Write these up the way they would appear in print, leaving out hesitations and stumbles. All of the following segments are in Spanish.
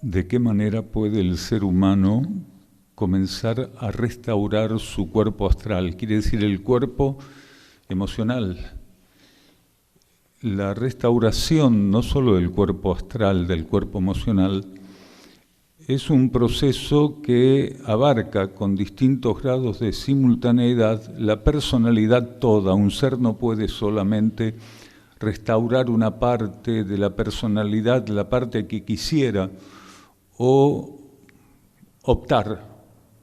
de qué manera puede el ser humano comenzar a restaurar su cuerpo astral, quiere decir el cuerpo emocional. La restauración no solo del cuerpo astral, del cuerpo emocional, es un proceso que abarca con distintos grados de simultaneidad la personalidad toda. Un ser no puede solamente restaurar una parte de la personalidad, la parte que quisiera, o optar,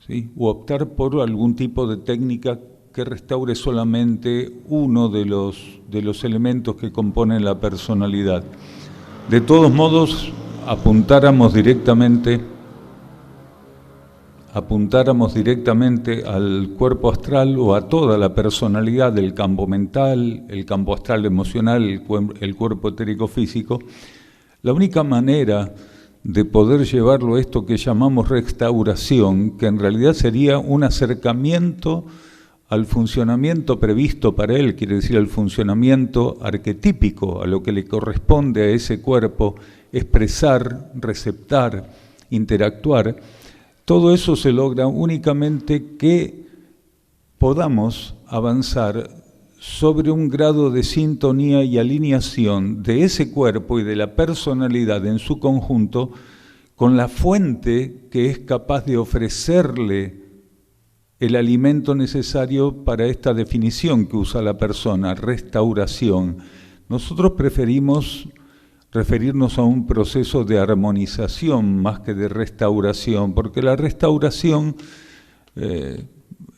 ¿sí? O optar por algún tipo de técnica que restaure solamente uno de los elementos que componen la personalidad. De todos modos, apuntáramos directamente al cuerpo astral o a toda la personalidad del campo mental, el campo astral emocional, el cuerpo etérico físico, la única manera de poder llevarlo a esto que llamamos restauración, que en realidad sería un acercamiento al funcionamiento previsto para él, quiere decir al funcionamiento arquetípico, a lo que le corresponde a ese cuerpo, expresar, receptar, interactuar. Todo eso se logra únicamente que podamos avanzar sobre un grado de sintonía y alineación de ese cuerpo y de la personalidad en su conjunto con la fuente que es capaz de ofrecerle el alimento necesario para esta definición que usa la persona, restauración. Nosotros preferimos referirnos a un proceso de armonización más que de restauración, porque la restauración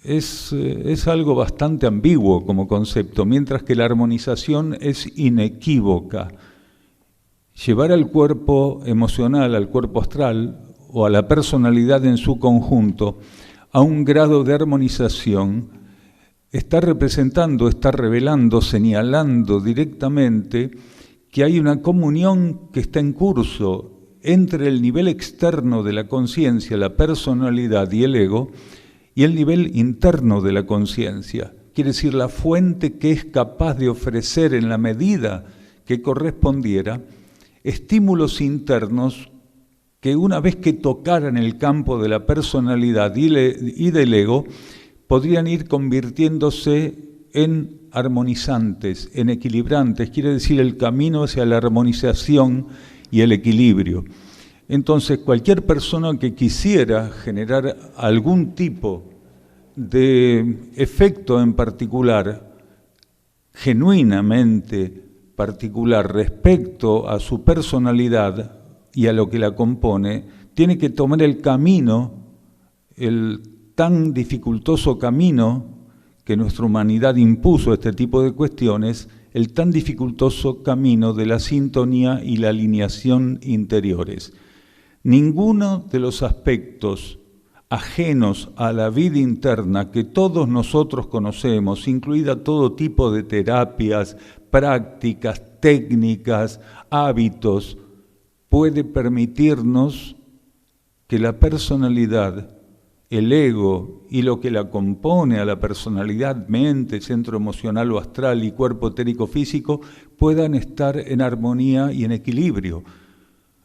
es algo bastante ambiguo como concepto, mientras que la armonización es inequívoca. Llevar al cuerpo emocional, al cuerpo astral o a la personalidad en su conjunto a un grado de armonización está representando, está revelando, señalando directamente que hay una comunión que está en curso entre el nivel externo de la conciencia, la personalidad y el ego, y el nivel interno de la conciencia. Quiere decir, la fuente que es capaz de ofrecer en la medida que correspondiera estímulos internos que una vez que tocaran el campo de la personalidad y del ego, podrían ir convirtiéndose en armonizantes, en equilibrantes, quiere decir el camino hacia la armonización y el equilibrio. Entonces, cualquier persona que quisiera generar algún tipo de efecto en particular, genuinamente particular respecto a su personalidad y a lo que la compone, tiene que tomar el camino, el tan dificultoso camino que nuestra humanidad impuso a este tipo de cuestiones, el tan dificultoso camino de la sintonía y la alineación interiores. Ninguno de los aspectos ajenos a la vida interna que todos nosotros conocemos, incluida todo tipo de terapias, prácticas, técnicas, hábitos, puede permitirnos que la personalidad, el ego y lo que la compone a la personalidad, mente, centro emocional o astral y cuerpo etérico físico, puedan estar en armonía y en equilibrio.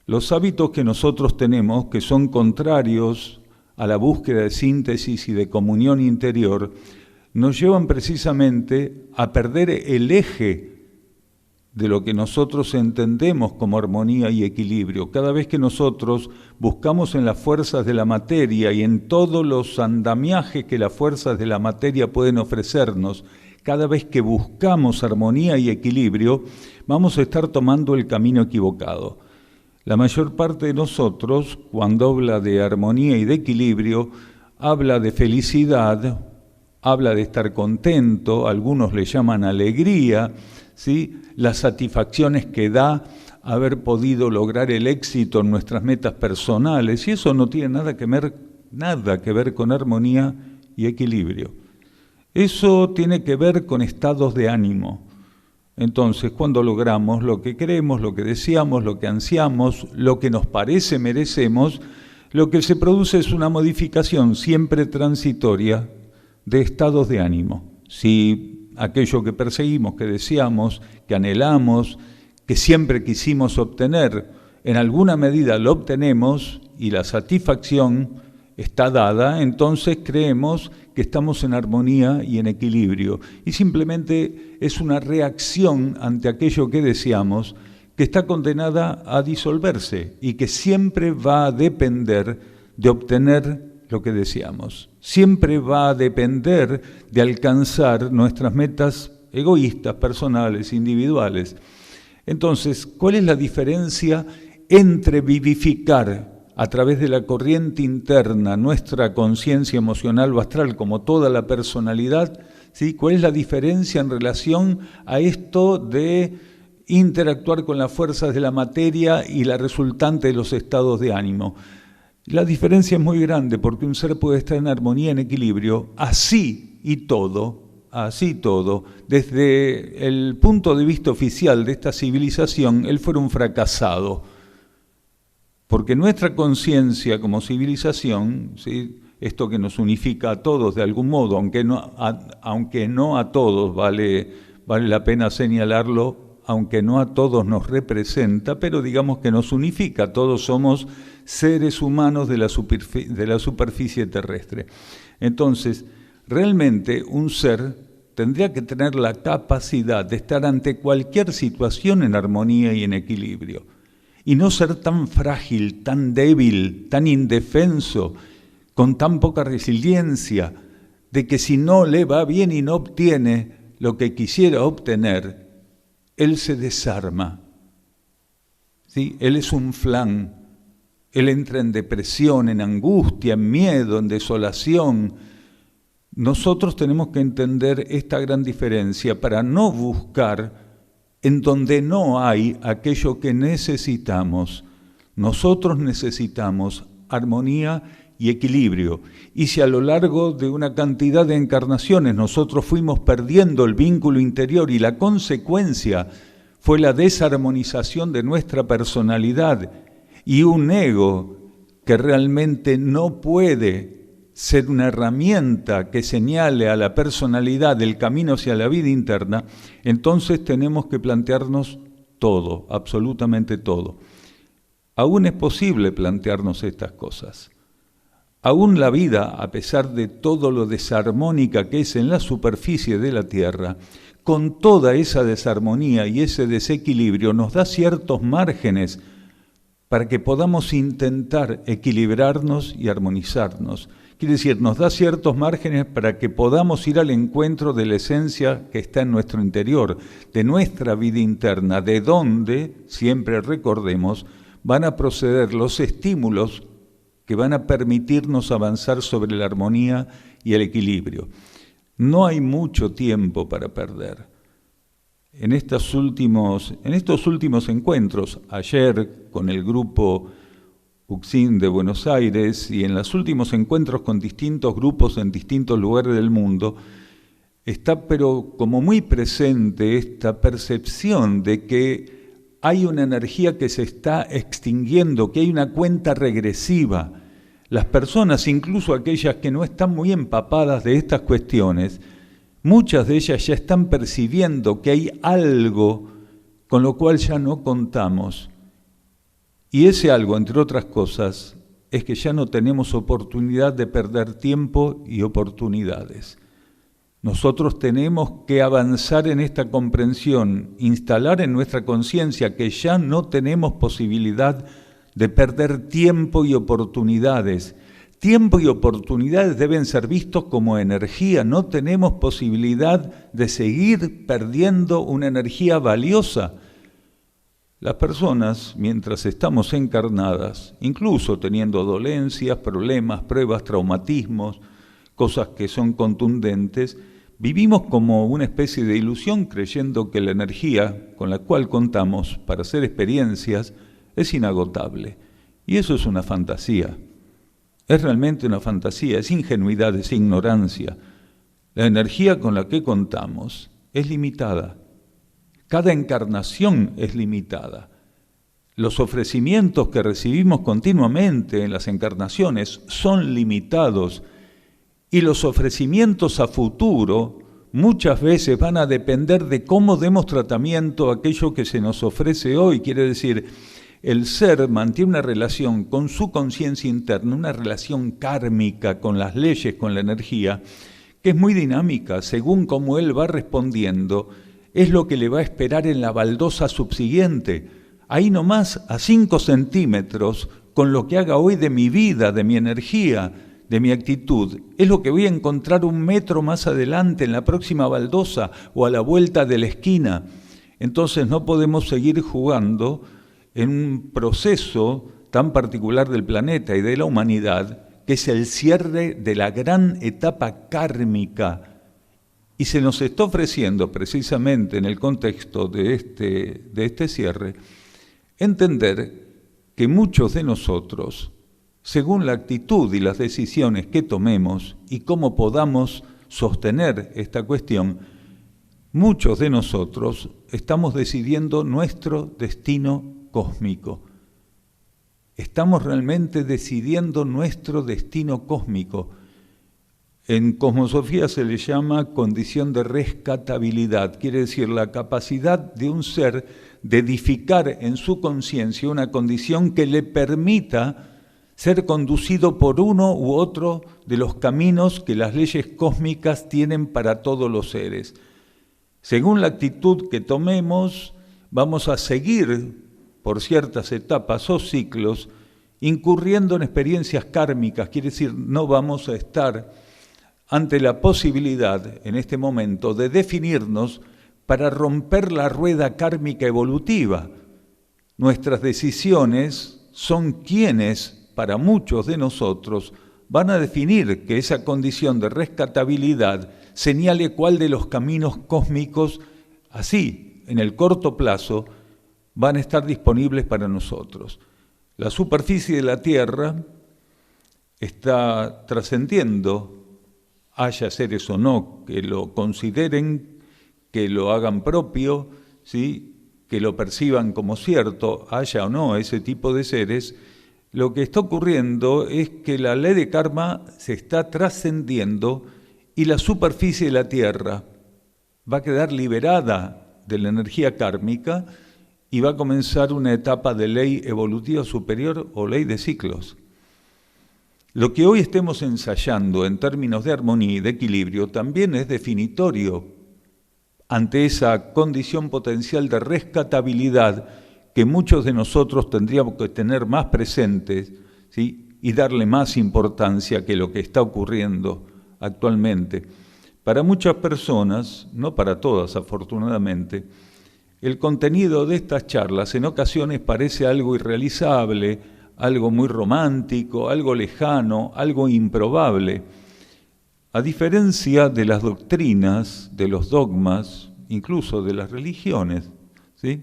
Los hábitos que nosotros tenemos, que son contrarios a la búsqueda de síntesis y de comunión interior, nos llevan precisamente a perder el eje de lo que nosotros entendemos como armonía y equilibrio. Cada vez que nosotros buscamos en las fuerzas de la materia y en todos los andamiajes que las fuerzas de la materia pueden ofrecernos, cada vez que buscamos armonía y equilibrio, vamos a estar tomando el camino equivocado. La mayor parte de nosotros, cuando habla de armonía y de equilibrio, habla de felicidad, habla de estar contento, algunos le llaman alegría, ¿sí? Las satisfacciones que da haber podido lograr el éxito en nuestras metas personales, y eso no tiene nada que ver con armonía y equilibrio. Eso tiene que ver con estados de ánimo. Entonces, cuando logramos lo que queremos, lo que deseamos, lo que ansiamos, lo que nos parece merecemos, lo que se produce es una modificación siempre transitoria de estados de ánimo. Si aquello que perseguimos, que deseamos, que anhelamos, que siempre quisimos obtener, en alguna medida lo obtenemos y la satisfacción está dada, entonces creemos que estamos en armonía y en equilibrio. Y simplemente es una reacción ante aquello que deseamos, que está condenada a disolverse y que siempre va a depender de obtener lo que deseamos. Siempre va a depender de alcanzar nuestras metas egoístas, personales, individuales. Entonces, ¿cuál es la diferencia entre vivificar a través de la corriente interna nuestra conciencia emocional o astral, como toda la personalidad? ¿Sí? ¿Cuál es la diferencia en relación a esto de interactuar con las fuerzas de la materia y la resultante de los estados de ánimo? La diferencia es muy grande, porque un ser puede estar en armonía, en equilibrio, así todo. Desde el punto de vista oficial de esta civilización, él fuera un fracasado. Porque nuestra conciencia como civilización, ¿sí?, esto que nos unifica a todos de algún modo, aunque no a todos, vale la pena señalarlo, aunque no a todos nos representa, pero digamos que nos unifica, todos somos seres humanos de la superficie terrestre. Entonces, realmente un ser tendría que tener la capacidad de estar ante cualquier situación en armonía y en equilibrio, y no ser tan frágil, tan débil, tan indefenso, con tan poca resiliencia, de que si no le va bien y no obtiene lo que quisiera obtener, él se desarma. ¿Sí? Él es un flan, él entra en depresión, en angustia, en miedo, en desolación. Nosotros tenemos que entender esta gran diferencia para no buscar en donde no hay aquello que necesitamos. Nosotros necesitamos armonía y equilibrio. Y si a lo largo de una cantidad de encarnaciones nosotros fuimos perdiendo el vínculo interior y la consecuencia fue la desarmonización de nuestra personalidad y un ego que realmente no puede ser una herramienta que señale a la personalidad el camino hacia la vida interna, entonces tenemos que plantearnos todo, absolutamente todo. Aún es posible plantearnos estas cosas. Aún la vida, a pesar de todo lo desarmónica que es en la superficie de la Tierra, con toda esa desarmonía y ese desequilibrio nos da ciertos márgenes para que podamos intentar equilibrarnos y armonizarnos. Quiere decir, nos da ciertos márgenes para que podamos ir al encuentro de la esencia que está en nuestro interior, de nuestra vida interna, de donde, siempre recordemos, van a proceder los estímulos que van a permitirnos avanzar sobre la armonía y el equilibrio. No hay mucho tiempo para perder. En estos últimos encuentros, ayer con el grupo UXIN de Buenos Aires y en los últimos encuentros con distintos grupos en distintos lugares del mundo, está pero como muy presente esta percepción de que hay una energía que se está extinguiendo, que hay una cuenta regresiva. Las personas, incluso aquellas que no están muy empapadas de estas cuestiones, muchas de ellas ya están percibiendo que hay algo con lo cual ya no contamos. Y ese algo, entre otras cosas, es que ya no tenemos oportunidad de perder tiempo y oportunidades. Nosotros tenemos que avanzar en esta comprensión, instalar en nuestra conciencia que ya no tenemos posibilidad de perder tiempo y oportunidades. Tiempo y oportunidades deben ser vistos como energía. No tenemos posibilidad de seguir perdiendo una energía valiosa. Las personas, mientras estamos encarnadas, incluso teniendo dolencias, problemas, pruebas, traumatismos, cosas que son contundentes, vivimos como una especie de ilusión creyendo que la energía con la cual contamos para hacer experiencias es inagotable. Y eso es una fantasía. Es realmente una fantasía, es ingenuidad, es ignorancia. La energía con la que contamos es limitada. Cada encarnación es limitada. Los ofrecimientos que recibimos continuamente en las encarnaciones son limitados y los ofrecimientos a futuro muchas veces van a depender de cómo demos tratamiento a aquello que se nos ofrece hoy. Quiere decir, el ser mantiene una relación con su conciencia interna, una relación kármica con las leyes, con la energía, que es muy dinámica. Según cómo él va respondiendo, es lo que le va a esperar en la baldosa subsiguiente. Ahí nomás, a 5 centímetros, con lo que haga hoy de mi vida, de mi energía, de mi actitud, es lo que voy a encontrar 1 metro más adelante, en la próxima baldosa o a la vuelta de la esquina. Entonces no podemos seguir jugando en un proceso tan particular del planeta y de la humanidad, que es el cierre de la gran etapa kármica. Y se nos está ofreciendo, precisamente en el contexto de este cierre, entender que muchos de nosotros, según la actitud y las decisiones que tomemos y cómo podamos sostener esta cuestión, muchos de nosotros estamos decidiendo nuestro destino cósmico. Estamos realmente decidiendo nuestro destino cósmico. En cosmosofía se le llama condición de rescatabilidad, quiere decir la capacidad de un ser de edificar en su conciencia una condición que le permita ser conducido por uno u otro de los caminos que las leyes cósmicas tienen para todos los seres. Según la actitud que tomemos, vamos a seguir por ciertas etapas o ciclos, incurriendo en experiencias kármicas, quiere decir, no vamos a estar ante la posibilidad, en este momento, de definirnos para romper la rueda kármica evolutiva. Nuestras decisiones son quienes, para muchos de nosotros, van a definir que esa condición de rescatabilidad señale cuál de los caminos cósmicos, así, en el corto plazo, van a estar disponibles para nosotros. La superficie de la Tierra está trascendiendo, haya seres o no que lo consideren, que lo hagan propio, ¿sí?, que lo perciban como cierto, haya o no ese tipo de seres. Lo que está ocurriendo es que la ley de karma se está trascendiendo y la superficie de la Tierra va a quedar liberada de la energía kármica y va a comenzar una etapa de ley evolutiva superior o ley de ciclos. Lo que hoy estemos ensayando en términos de armonía y de equilibrio también es definitorio ante esa condición potencial de rescatabilidad que muchos de nosotros tendríamos que tener más presentes, ¿sí?, y darle más importancia que lo que está ocurriendo actualmente. Para muchas personas, no para todas afortunadamente, el contenido de estas charlas en ocasiones parece algo irrealizable, algo muy romántico, algo lejano, algo improbable. A diferencia de las doctrinas, de los dogmas, incluso de las religiones, ¿sí?,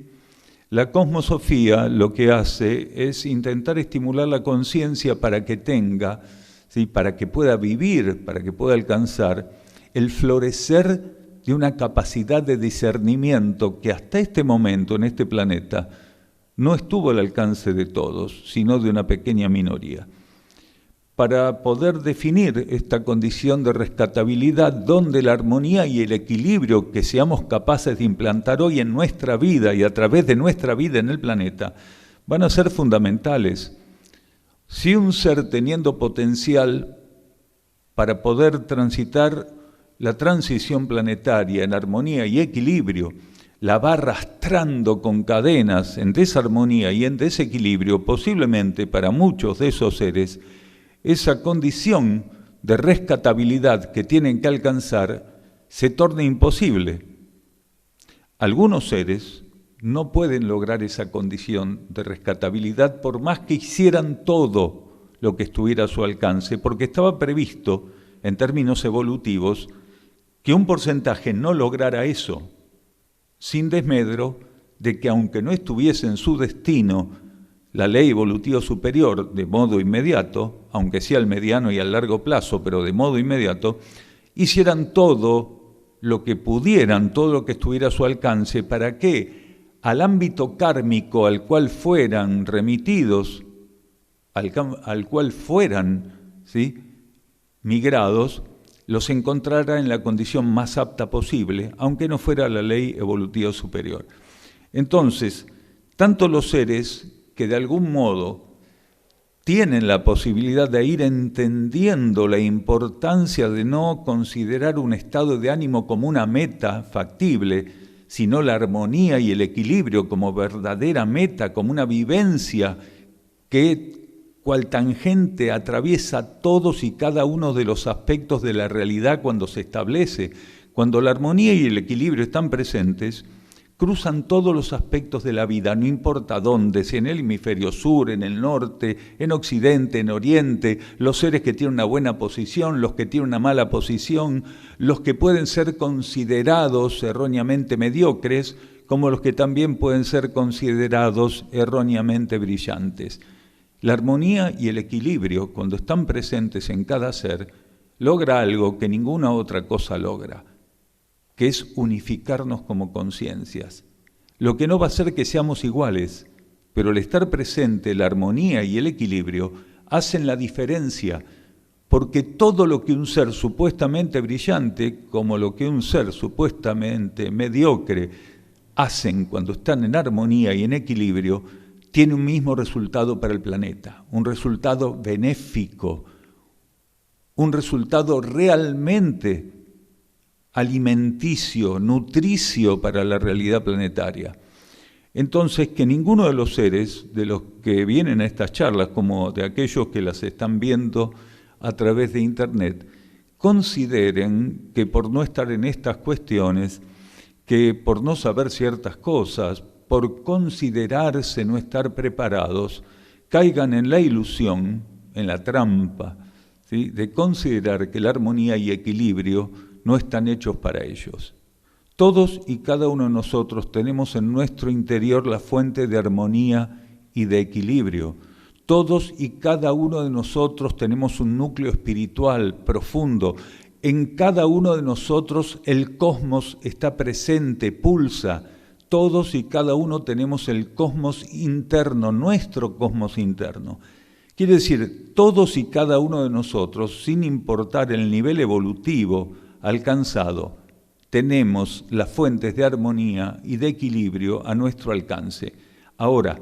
la cosmosofía lo que hace es intentar estimular la conciencia para que tenga, ¿sí?, para que pueda vivir, para que pueda alcanzar el florecer de una capacidad de discernimiento que hasta este momento en este planeta no estuvo al alcance de todos, sino de una pequeña minoría. Para poder definir esta condición de rescatabilidad, donde la armonía y el equilibrio que seamos capaces de implantar hoy en nuestra vida y a través de nuestra vida en el planeta, van a ser fundamentales. Si un ser teniendo potencial para poder transitar la transición planetaria en armonía y equilibrio, la va arrastrando con cadenas en desarmonía y en desequilibrio, posiblemente para muchos de esos seres, esa condición de rescatabilidad que tienen que alcanzar se torna imposible. Algunos seres no pueden lograr esa condición de rescatabilidad por más que hicieran todo lo que estuviera a su alcance, porque estaba previsto, en términos evolutivos, que un porcentaje no lograra eso, sin desmedro de que aunque no estuviese en su destino la ley evolutiva superior de modo inmediato, aunque sea al mediano y al largo plazo, pero de modo inmediato, hicieran todo lo que pudieran, todo lo que estuviera a su alcance, para que al ámbito kármico al cual fueran remitidos, al cual fueran, ¿sí?, migrados, los encontrara en la condición más apta posible, aunque no fuera la ley evolutiva superior. Entonces, tanto los seres que de algún modo tienen la posibilidad de ir entendiendo la importancia de no considerar un estado de ánimo como una meta factible, sino la armonía y el equilibrio como verdadera meta, como una vivencia que cual tangente atraviesa todos y cada uno de los aspectos de la realidad cuando se establece. Cuando la armonía y el equilibrio están presentes, cruzan todos los aspectos de la vida, no importa dónde, si en el hemisferio sur, en el norte, en occidente, en oriente, los seres que tienen una buena posición, los que tienen una mala posición, los que pueden ser considerados erróneamente mediocres, como los que también pueden ser considerados erróneamente brillantes. La armonía y el equilibrio, cuando están presentes en cada ser, logra algo que ninguna otra cosa logra, que es unificarnos como conciencias. Lo que no va a hacer que seamos iguales, pero el estar presente, la armonía y el equilibrio hacen la diferencia, porque todo lo que un ser supuestamente brillante, como lo que un ser supuestamente mediocre, hacen cuando están en armonía y en equilibrio, tiene un mismo resultado para el planeta, un resultado benéfico, un resultado realmente alimenticio, nutricio para la realidad planetaria. Entonces, que ninguno de los seres de los que vienen a estas charlas, como de aquellos que las están viendo a través de Internet, consideren que por no estar en estas cuestiones, que por no saber ciertas cosas, por considerarse no estar preparados, caigan en la ilusión, en la trampa, ¿sí?, de considerar que la armonía y equilibrio no están hechos para ellos. Todos y cada uno de nosotros tenemos en nuestro interior la fuente de armonía y de equilibrio. Todos y cada uno de nosotros tenemos un núcleo espiritual profundo. En cada uno de nosotros el cosmos está presente, pulsa. Todos y cada uno tenemos el cosmos interno, nuestro cosmos interno. Quiere decir, todos y cada uno de nosotros, sin importar el nivel evolutivo alcanzado, tenemos las fuentes de armonía y de equilibrio a nuestro alcance. Ahora,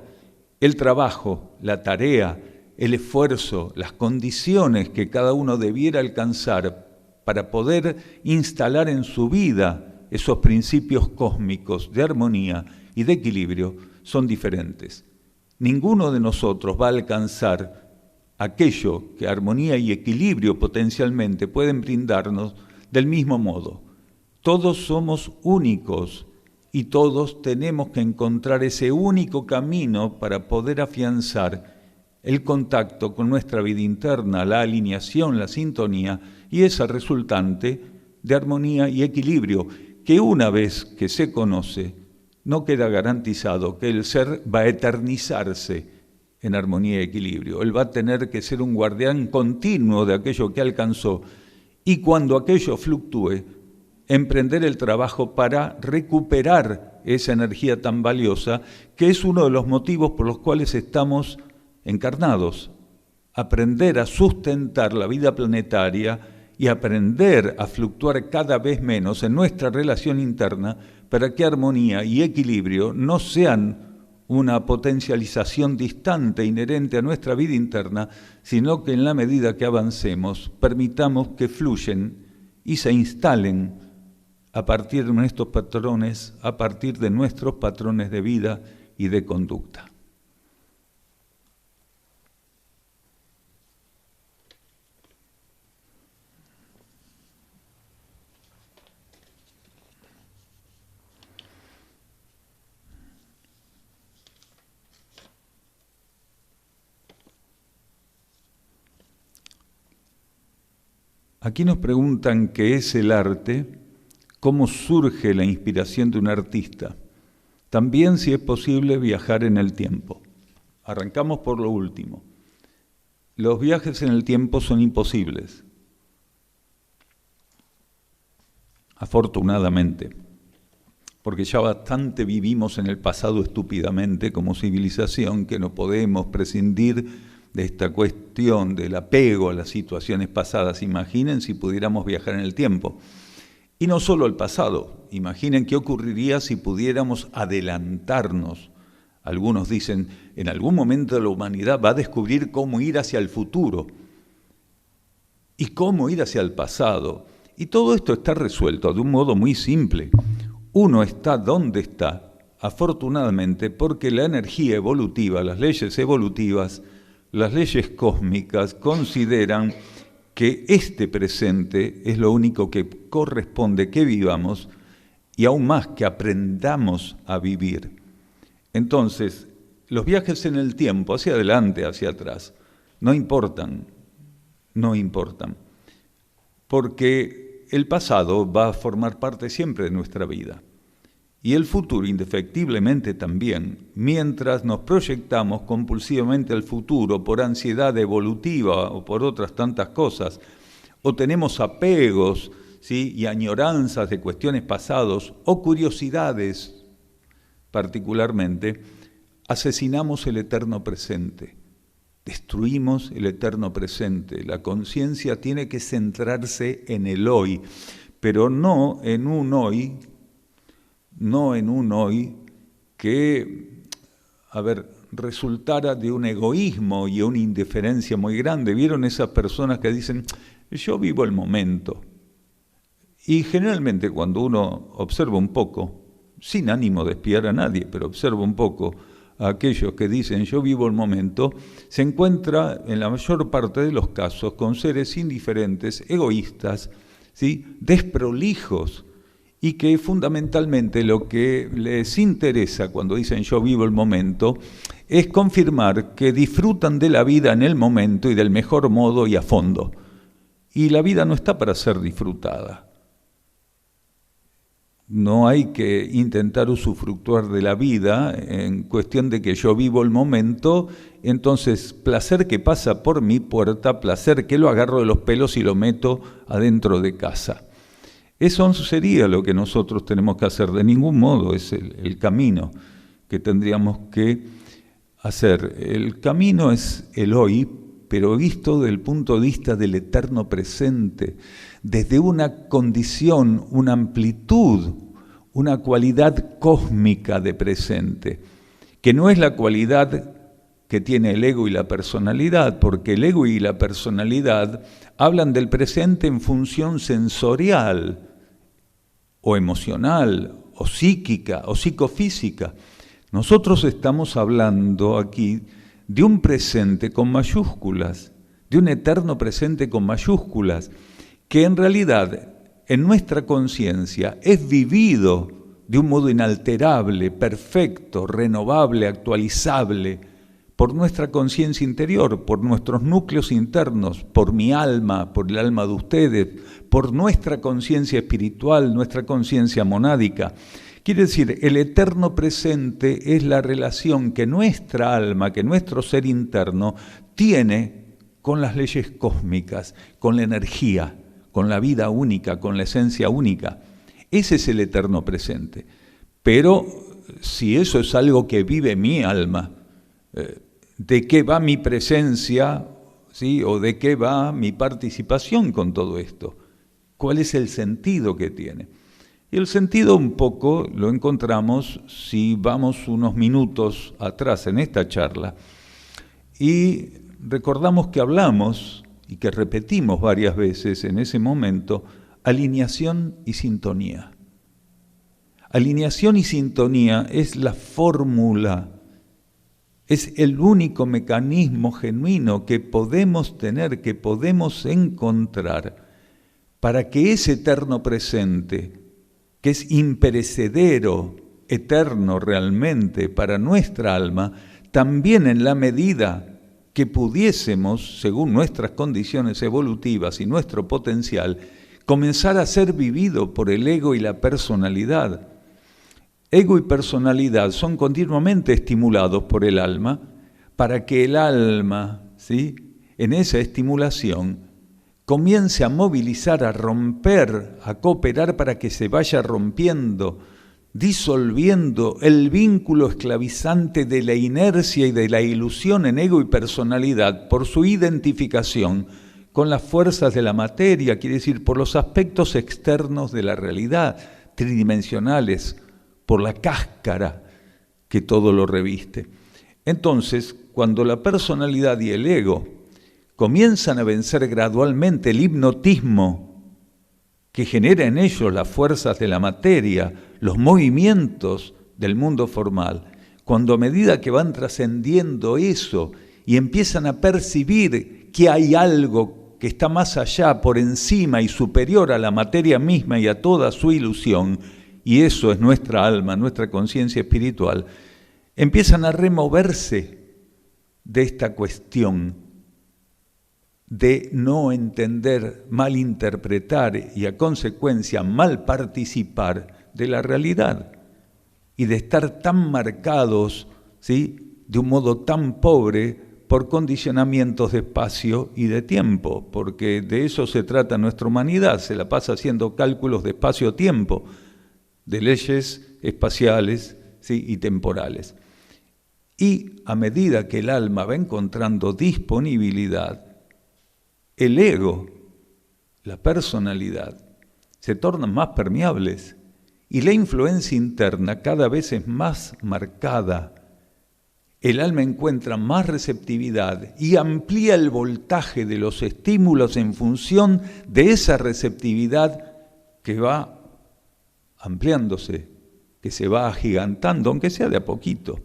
el trabajo, la tarea, el esfuerzo, las condiciones que cada uno debiera alcanzar para poder instalar en su vida esos principios cósmicos de armonía y de equilibrio son diferentes. Ninguno de nosotros va a alcanzar aquello que armonía y equilibrio potencialmente pueden brindarnos del mismo modo. Todos somos únicos y todos tenemos que encontrar ese único camino para poder afianzar el contacto con nuestra vida interna, la alineación, la sintonía y esa resultante de armonía y equilibrio, que una vez que se conoce, no queda garantizado que el ser va a eternizarse en armonía y equilibrio. Él va a tener que ser un guardián continuo de aquello que alcanzó y cuando aquello fluctúe, emprender el trabajo para recuperar esa energía tan valiosa, que es uno de los motivos por los cuales estamos encarnados. Aprender a sustentar la vida planetaria y aprender a fluctuar cada vez menos en nuestra relación interna para que armonía y equilibrio no sean una potencialización distante inherente a nuestra vida interna, sino que en la medida que avancemos permitamos que fluyen y se instalen a partir de nuestros patrones, a partir de nuestros patrones de vida y de conducta. Aquí nos preguntan qué es el arte, cómo surge la inspiración de un artista. También si es posible viajar en el tiempo. Arrancamos por lo último. Los viajes en el tiempo son imposibles, afortunadamente, porque ya bastante vivimos en el pasado estúpidamente como civilización que no podemos prescindir de esta cuestión del apego a las situaciones pasadas. Imaginen si pudiéramos viajar en el tiempo. Y no solo al pasado, imaginen qué ocurriría si pudiéramos adelantarnos Algunos dicen, en algún momento la humanidad va a descubrir cómo ir hacia el futuro y cómo ir hacia el pasado. Y todo esto está resuelto de un modo muy simple. Uno está donde está, afortunadamente, porque la energía evolutiva, las leyes evolutivas, las leyes cósmicas consideran que este presente es lo único que corresponde que vivamos y aún más que aprendamos a vivir. Entonces, los viajes en el tiempo, hacia adelante, hacia atrás, no importan, porque el pasado va a formar parte siempre de nuestra vida y el futuro indefectiblemente también, mientras nos proyectamos compulsivamente al futuro por ansiedad evolutiva o por otras tantas cosas, o tenemos apegos, ¿sí?, y añoranzas de cuestiones pasadas o curiosidades particularmente, asesinamos el eterno presente, destruimos el eterno presente. La conciencia tiene que centrarse en el hoy, pero no en un hoy que, resultara de un egoísmo y una indiferencia muy grande. ¿Vieron esas personas que dicen, yo vivo el momento? Y generalmente cuando uno observa un poco, sin ánimo de espiar a nadie, pero observa un poco a aquellos que dicen yo vivo el momento, se encuentra en la mayor parte de los casos con seres indiferentes, egoístas, ¿sí?, desprolijos, y que fundamentalmente lo que les interesa cuando dicen yo vivo el momento es confirmar que disfrutan de la vida en el momento y del mejor modo y a fondo. Y la vida no está para ser disfrutada. No hay que intentar usufructuar de la vida en cuestión de que yo vivo el momento, entonces placer que pasa por mi puerta, placer que lo agarro de los pelos y lo meto adentro de casa. Eso sería lo que nosotros tenemos que hacer, de ningún modo es el camino que tendríamos que hacer. El camino es el hoy, pero visto desde el punto de vista del eterno presente, desde una condición, una amplitud, una cualidad cósmica de presente, que no es la cualidad que tiene el ego y la personalidad, porque el ego y la personalidad hablan del presente en función sensorial, o emocional, o psíquica, o psicofísica. Nosotros estamos hablando aquí de un presente con mayúsculas, de un eterno presente con mayúsculas, que en realidad en nuestra conciencia es vivido de un modo inalterable, perfecto, renovable, actualizable, por nuestra conciencia interior, por nuestros núcleos internos, por mi alma, por el alma de ustedes, por nuestra conciencia espiritual, nuestra conciencia monádica. Quiere decir, el eterno presente es la relación que nuestra alma, que nuestro ser interno tiene con las leyes cósmicas, con la energía, con la vida única, con la esencia única. Ese es el eterno presente. Pero si eso es algo que vive mi alma, ¿de qué va mi presencia, ¿sí?, o de qué va mi participación con todo esto? ¿Cuál es el sentido que tiene? Y el sentido un poco lo encontramos si vamos unos minutos atrás en esta charla y recordamos que hablamos y que repetimos varias veces en ese momento alineación y sintonía. Alineación y sintonía es la fórmula, es el único mecanismo genuino que podemos tener, que podemos encontrar para que ese eterno presente, que es imperecedero, eterno realmente para nuestra alma, también en la medida que pudiésemos, según nuestras condiciones evolutivas y nuestro potencial, comenzar a ser vivido por el ego y la personalidad. Ego y personalidad son continuamente estimulados por el alma para que el alma, ¿sí?, en esa estimulación comience a movilizar, a romper, a cooperar para que se vaya rompiendo, disolviendo el vínculo esclavizante de la inercia y de la ilusión en ego y personalidad por su identificación con las fuerzas de la materia, quiere decir, por los aspectos externos de la realidad, tridimensionales, por la cáscara que todo lo reviste. Entonces, cuando la personalidad y el ego comienzan a vencer gradualmente el hipnotismo que genera en ellos las fuerzas de la materia, los movimientos del mundo formal, cuando a medida que van trascendiendo eso y empiezan a percibir que hay algo que está más allá, por encima y superior a la materia misma y a toda su ilusión, y eso es nuestra alma, nuestra conciencia espiritual, empiezan a removerse de esta cuestión de no entender, malinterpretar y a consecuencia mal participar de la realidad y de estar tan marcados, ¿sí?, de un modo tan pobre por condicionamientos de espacio y de tiempo, porque de eso se trata nuestra humanidad, se la pasa haciendo cálculos de espacio-tiempo, de leyes espaciales, ¿sí?, y temporales. Y a medida que el alma va encontrando disponibilidad, el ego, la personalidad, se tornan más permeables y la influencia interna cada vez es más marcada. El alma encuentra más receptividad y amplía el voltaje de los estímulos en función de esa receptividad que va ampliándose, que se va agigantando, aunque sea de a poquito.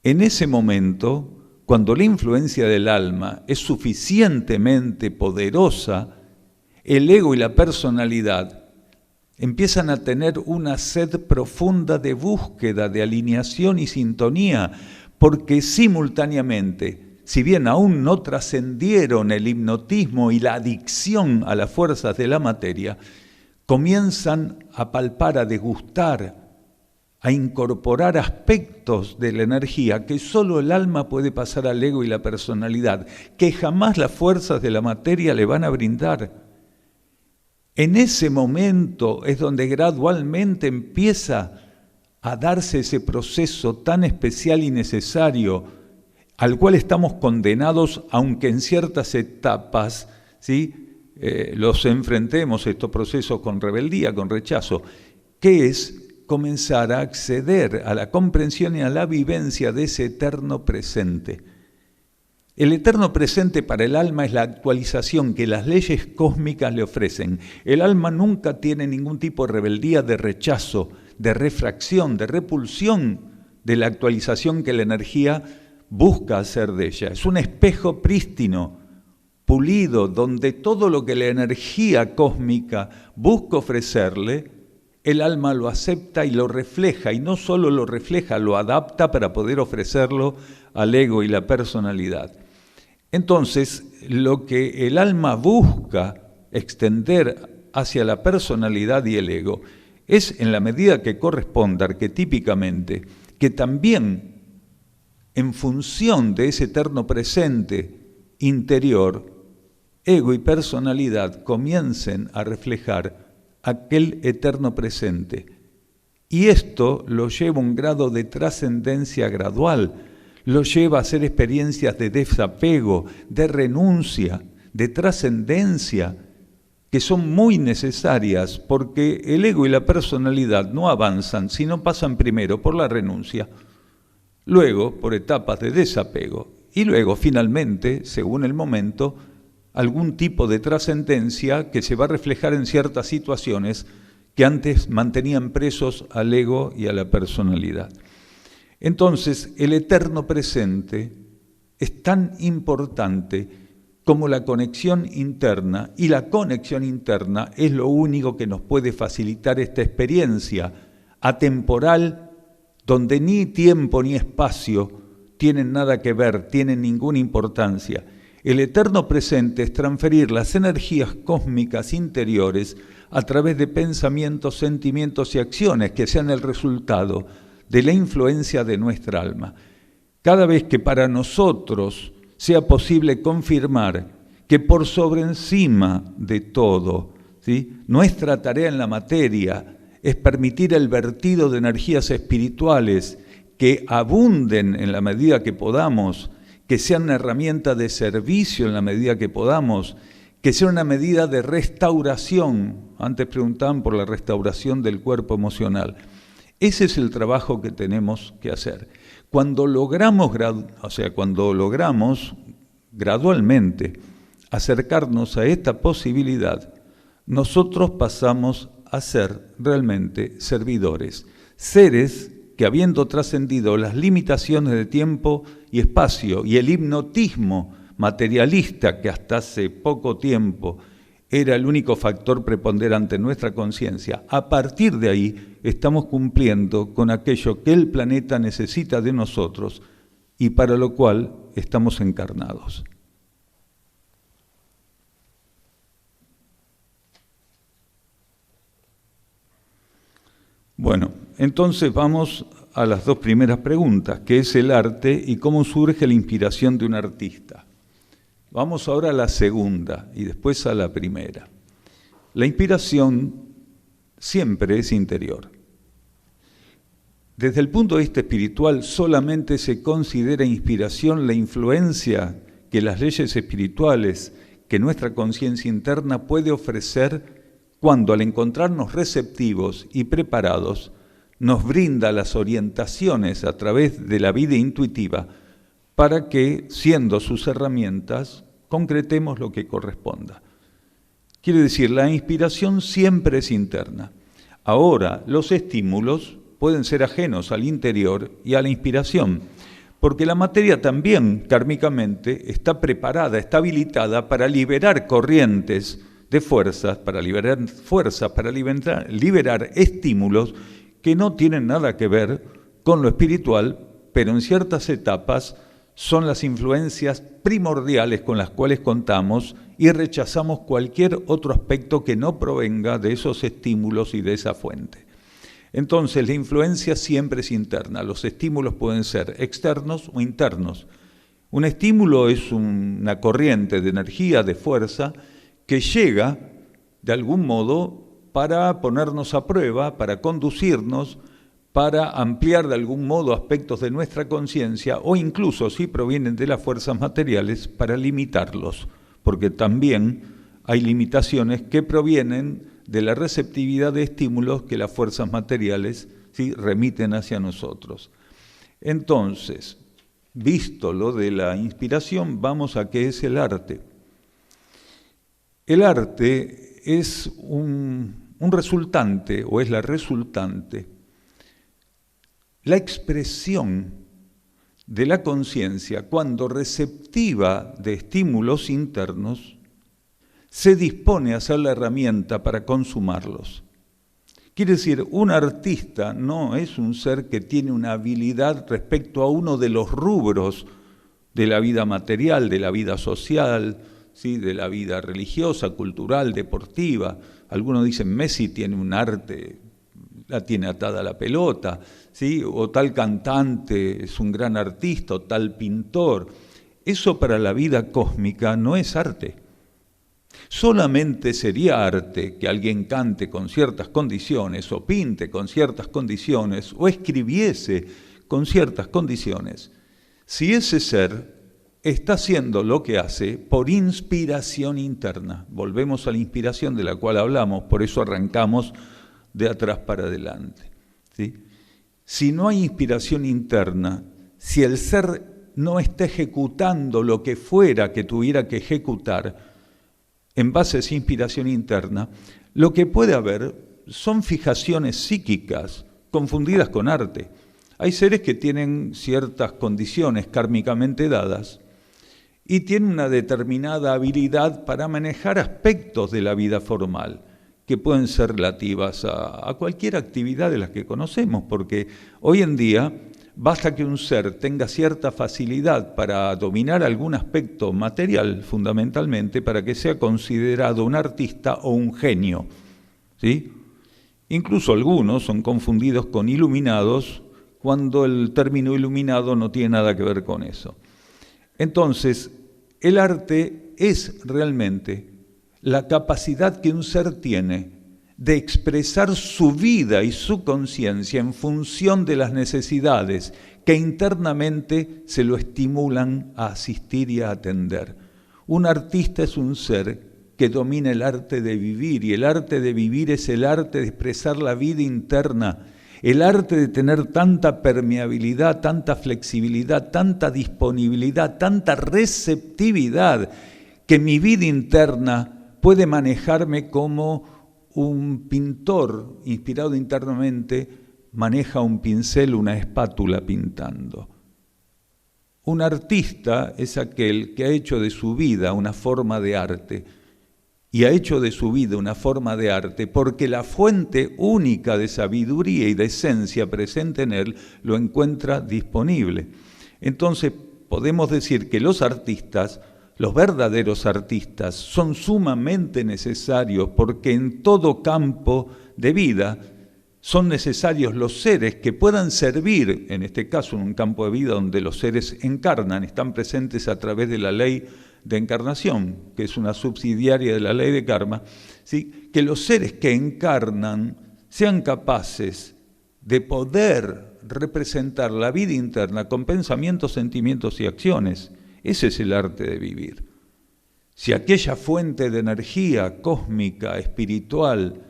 En ese momento, cuando la influencia del alma es suficientemente poderosa, el ego y la personalidad empiezan a tener una sed profunda de búsqueda, de alineación y sintonía, porque simultáneamente, si bien aún no trascendieron el hipnotismo y la adicción a las fuerzas de la materia, comienzan a palpar, a degustar, a incorporar aspectos de la energía que solo el alma puede pasar al ego y la personalidad, que jamás las fuerzas de la materia le van a brindar. En ese momento es donde gradualmente empieza a darse ese proceso tan especial y necesario, al cual estamos condenados, aunque en ciertas etapas, ¿sí?, los enfrentemos, estos procesos, con rebeldía, con rechazo, que es comenzar a acceder a la comprensión y a la vivencia de ese eterno presente. El eterno presente para el alma es la actualización que las leyes cósmicas le ofrecen. El alma nunca tiene ningún tipo de rebeldía, de rechazo, de refracción, de repulsión de la actualización que la energía busca hacer de ella. Es un espejo prístino, pulido, donde todo lo que la energía cósmica busca ofrecerle, el alma lo acepta y lo refleja, y no solo lo refleja, lo adapta para poder ofrecerlo al ego y la personalidad. Entonces, lo que el alma busca extender hacia la personalidad y el ego es, en la medida que corresponda arquetípicamente, que también en función de ese eterno presente interior, ego y personalidad comiencen a reflejar aquel eterno presente. Y esto lo lleva a un grado de trascendencia gradual, lo lleva a hacer experiencias de desapego, de renuncia, de trascendencia, que son muy necesarias porque el ego y la personalidad no avanzan, sino pasan primero por la renuncia, luego por etapas de desapego y luego finalmente, según el momento, algún tipo de trascendencia que se va a reflejar en ciertas situaciones que antes mantenían presos al ego y a la personalidad. Entonces, el eterno presente es tan importante como la conexión interna, y la conexión interna es lo único que nos puede facilitar esta experiencia atemporal, donde ni tiempo ni espacio tienen nada que ver, tienen ninguna importancia. El eterno presente es transferir las energías cósmicas interiores a través de pensamientos, sentimientos y acciones que sean el resultado de la influencia de nuestra alma. Cada vez que para nosotros sea posible confirmar que por sobre encima de todo, ¿sí?, nuestra tarea en la materia es permitir el vertido de energías espirituales que abunden en la medida que podamos, que sean una herramienta de servicio en la medida que podamos, que sea una medida de restauración. Antes preguntaban por la restauración del cuerpo emocional. Ese es el trabajo que tenemos que hacer. Cuando logramos gradualmente acercarnos a esta posibilidad, nosotros pasamos a ser realmente servidores, seres que, habiendo trascendido las limitaciones de tiempo y espacio y el hipnotismo materialista que hasta hace poco tiempo era el único factor preponderante en nuestra conciencia, a partir de ahí estamos cumpliendo con aquello que el planeta necesita de nosotros y para lo cual estamos encarnados. Bueno, entonces vamos a las dos primeras preguntas, ¿qué es el arte y cómo surge la inspiración de un artista? Vamos ahora a la segunda y después a la primera. La inspiración siempre es interior. Desde el punto de vista espiritual, solamente se considera inspiración la influencia que las leyes espirituales, que nuestra conciencia interna puede ofrecer cuando, al encontrarnos receptivos y preparados, nos brinda las orientaciones a través de la vida intuitiva para que, siendo sus herramientas, concretemos lo que corresponda. Quiere decir, la inspiración siempre es interna. Ahora, los estímulos pueden ser ajenos al interior y a la inspiración, porque la materia también, kármicamente, está preparada, está habilitada para liberar corrientes de fuerzas, para liberar estímulos que no tienen nada que ver con lo espiritual, pero en ciertas etapas son las influencias primordiales con las cuales contamos y rechazamos cualquier otro aspecto que no provenga de esos estímulos y de esa fuente. Entonces, la influencia siempre es interna. Los estímulos pueden ser externos o internos. Un estímulo es una corriente de energía, de fuerza, que llega, de algún modo, para ponernos a prueba, para conducirnos, para ampliar de algún modo aspectos de nuestra conciencia, o incluso, si provienen de las fuerzas materiales, para limitarlos, porque también hay limitaciones que provienen de la receptividad de estímulos que las fuerzas materiales, ¿sí?, remiten hacia nosotros. Entonces, visto lo de la inspiración, vamos a qué es el arte. El arte es un resultante, o es la resultante, la expresión de la conciencia cuando, receptiva de estímulos internos, se dispone a ser la herramienta para consumarlos. Quiere decir, un artista no es un ser que tiene una habilidad respecto a uno de los rubros de la vida material, de la vida social, ¿sí?, de la vida religiosa, cultural, deportiva. Algunos dicen Messi tiene un arte, la tiene atada a la pelota, ¿sí?, o tal cantante es un gran artista, o tal pintor. Eso para la vida cósmica no es arte. Solamente sería arte que alguien cante con ciertas condiciones, o pinte con ciertas condiciones, o escribiese con ciertas condiciones, si ese ser está haciendo lo que hace por inspiración interna. Volvemos a la inspiración de la cual hablamos, por eso arrancamos de atrás para adelante, ¿sí? Si no hay inspiración interna, si el ser no está ejecutando lo que fuera que tuviera que ejecutar en base a esa inspiración interna, lo que puede haber son fijaciones psíquicas confundidas con arte. Hay seres que tienen ciertas condiciones kármicamente dadas y tienen una determinada habilidad para manejar aspectos de la vida formal, que pueden ser relativas a cualquier actividad de las que conocemos, porque hoy en día basta que un ser tenga cierta facilidad para dominar algún aspecto material, fundamentalmente, para que sea considerado un artista o un genio, ¿sí? Incluso algunos son confundidos con iluminados, cuando el término iluminado no tiene nada que ver con eso. Entonces, el arte es realmente la capacidad que un ser tiene de expresar su vida y su conciencia en función de las necesidades que internamente se lo estimulan a asistir y a atender. Un artista es un ser que domina el arte de vivir, y el arte de vivir es el arte de expresar la vida interna el arte de tener tanta permeabilidad, tanta flexibilidad, tanta disponibilidad, tanta receptividad, que mi vida interna puede manejarme como un pintor inspirado internamente maneja un pincel, una espátula pintando. Un artista es aquel que ha hecho de su vida una forma de arte, y ha hecho de su vida una forma de arte porque la fuente única de sabiduría y de esencia presente en él lo encuentra disponible. Entonces podemos decir que los artistas, los verdaderos artistas, son sumamente necesarios porque en todo campo de vida son necesarios los seres que puedan servir, en este caso en un campo de vida donde los seres encarnan, están presentes a través de la ley de encarnación, que es una subsidiaria de la ley de karma, ¿sí? Que los seres que encarnan sean capaces de poder representar la vida interna con pensamientos, sentimientos y acciones. Ese es el arte de vivir. Si aquella fuente de energía cósmica, espiritual,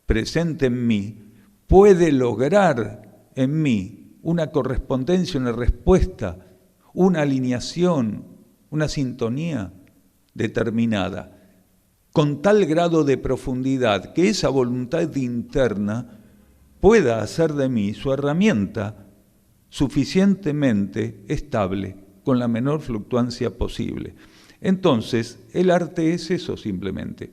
presente en mí, puede lograr en mí una correspondencia, una respuesta, una alineación, una sintonía determinada, con tal grado de profundidad que esa voluntad interna pueda hacer de mí su herramienta suficientemente estable, con la menor fluctuancia posible. Entonces, el arte es eso simplemente,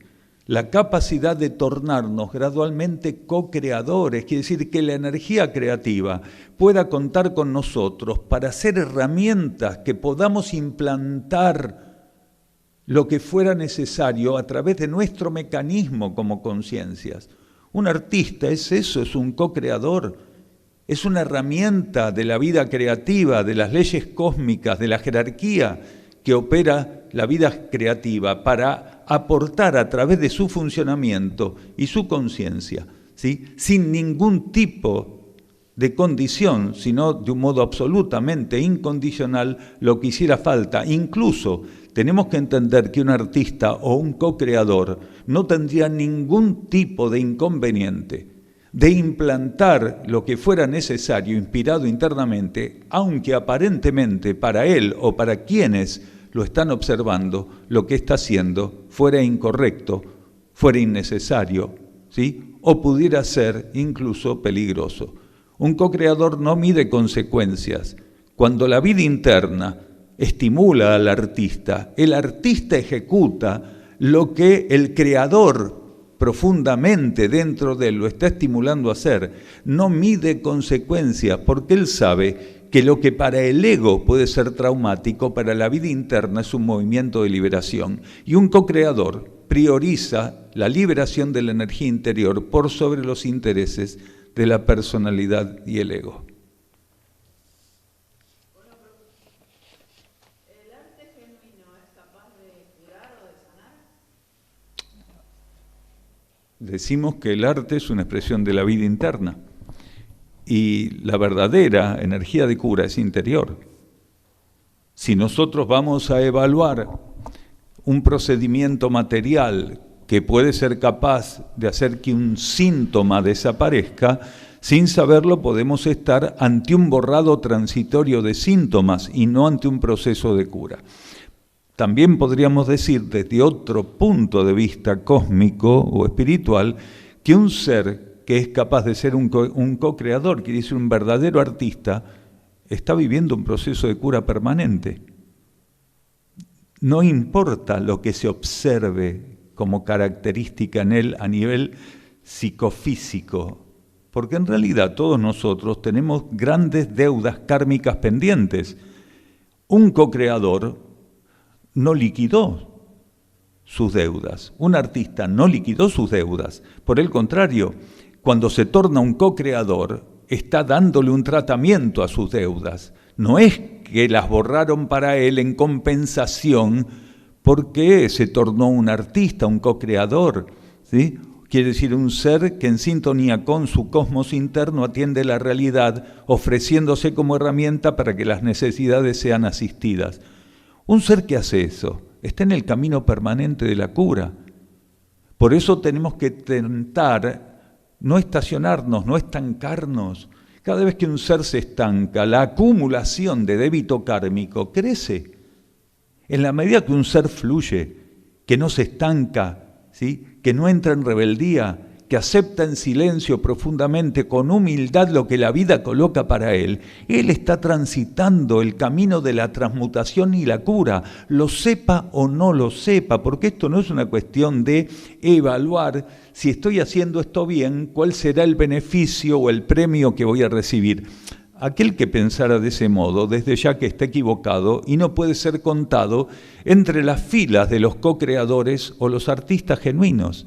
la capacidad de tornarnos gradualmente co-creadores, quiere decir que la energía creativa pueda contar con nosotros para ser herramientas que podamos implantar lo que fuera necesario a través de nuestro mecanismo como conciencias. Un artista es eso, es un co-creador, es una herramienta de la vida creativa, de las leyes cósmicas, de la jerarquía que opera la vida creativa para aportar a través de su funcionamiento y su conciencia, ¿sí? Sin ningún tipo de condición, sino de un modo absolutamente incondicional, lo que hiciera falta. Incluso tenemos que entender que un artista o un co-creador no tendría ningún tipo de inconveniente de implantar lo que fuera necesario, inspirado internamente, aunque aparentemente para él o para quienes lo están observando, lo que está haciendo fuera incorrecto, fuera innecesario, ¿sí? O pudiera ser incluso peligroso. Un co-creador no mide consecuencias. Cuando la vida interna estimula al artista, el artista ejecuta lo que el creador profundamente dentro de él lo está estimulando a hacer. No mide consecuencias porque él sabe que lo que para el ego puede ser traumático, para la vida interna es un movimiento de liberación. Y un co-creador prioriza la liberación de la energía interior por sobre los intereses de la personalidad y el ego. ¿El arte genuino es capaz de curar o de sanar? Decimos que el arte es una expresión de la vida interna. Y la verdadera energía de cura es interior. Si nosotros vamos a evaluar un procedimiento material que puede ser capaz de hacer que un síntoma desaparezca, sin saberlo podemos estar ante un borrado transitorio de síntomas y no ante un proceso de cura. También podríamos decir desde otro punto de vista cósmico o espiritual que un ser que es capaz de ser un co-creador, quiere decir un verdadero artista, está viviendo un proceso de cura permanente. No importa lo que se observe como característica en él a nivel psicofísico, porque en realidad todos nosotros tenemos grandes deudas kármicas pendientes. Un co-creador no liquidó sus deudas, un artista no liquidó sus deudas, por el contrario, cuando se torna un co-creador, está dándole un tratamiento a sus deudas. No es que las borraron para él en compensación porque se tornó un artista, un co-creador, ¿sí? Quiere decir un ser que en sintonía con su cosmos interno atiende la realidad, ofreciéndose como herramienta para que las necesidades sean asistidas. Un ser que hace eso está en el camino permanente de la cura. Por eso tenemos que tentar no estacionarnos, no estancarnos. Cada vez que un ser se estanca, la acumulación de débito kármico crece. En la medida que un ser fluye, que no se estanca, ¿sí?, que no entra en rebeldía, que acepta en silencio profundamente, con humildad, lo que la vida coloca para él está transitando el camino de la transmutación y la cura, lo sepa o no lo sepa, porque esto no es una cuestión de evaluar si estoy haciendo esto bien, cuál será el beneficio o el premio que voy a recibir. Aquel que pensara de ese modo, desde ya que está equivocado y no puede ser contado entre las filas de los co-creadores o los artistas genuinos.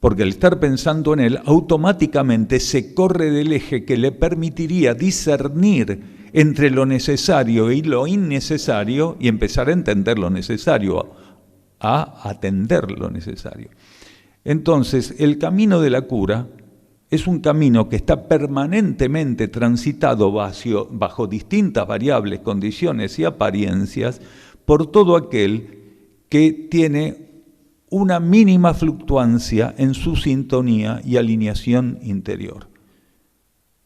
Porque al estar pensando en él, automáticamente se corre del eje que le permitiría discernir entre lo necesario y lo innecesario y empezar a entender lo necesario, a atender lo necesario. Entonces, el camino de la cura es un camino que está permanentemente transitado bajo distintas variables, condiciones y apariencias por todo aquel que tiene una mínima fluctuancia en su sintonía y alineación interior.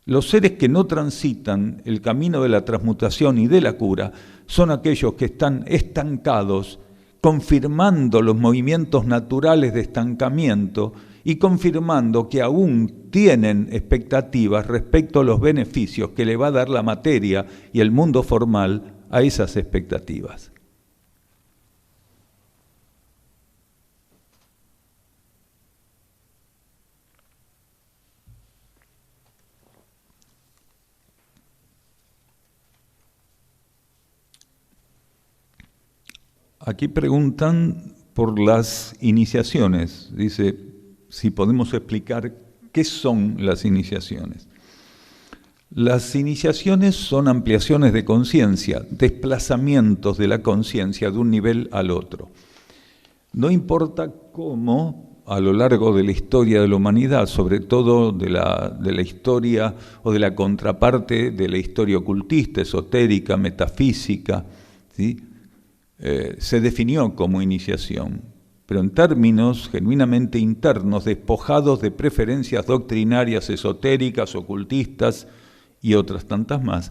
Los seres que no transitan el camino de la transmutación y de la cura son aquellos que están estancados, confirmando los movimientos naturales de estancamiento y confirmando que aún tienen expectativas respecto a los beneficios que le va a dar la materia y el mundo formal a esas expectativas. Aquí preguntan por las iniciaciones. Dice, si podemos explicar qué son las iniciaciones. Las iniciaciones son ampliaciones de conciencia, desplazamientos de la conciencia de un nivel al otro. No importa cómo, a lo largo de la historia de la humanidad, sobre todo de la historia o de la contraparte de la historia ocultista, esotérica, metafísica, ¿sí?, se definió como iniciación, pero en términos genuinamente internos, despojados de preferencias doctrinarias, esotéricas, ocultistas y otras tantas más,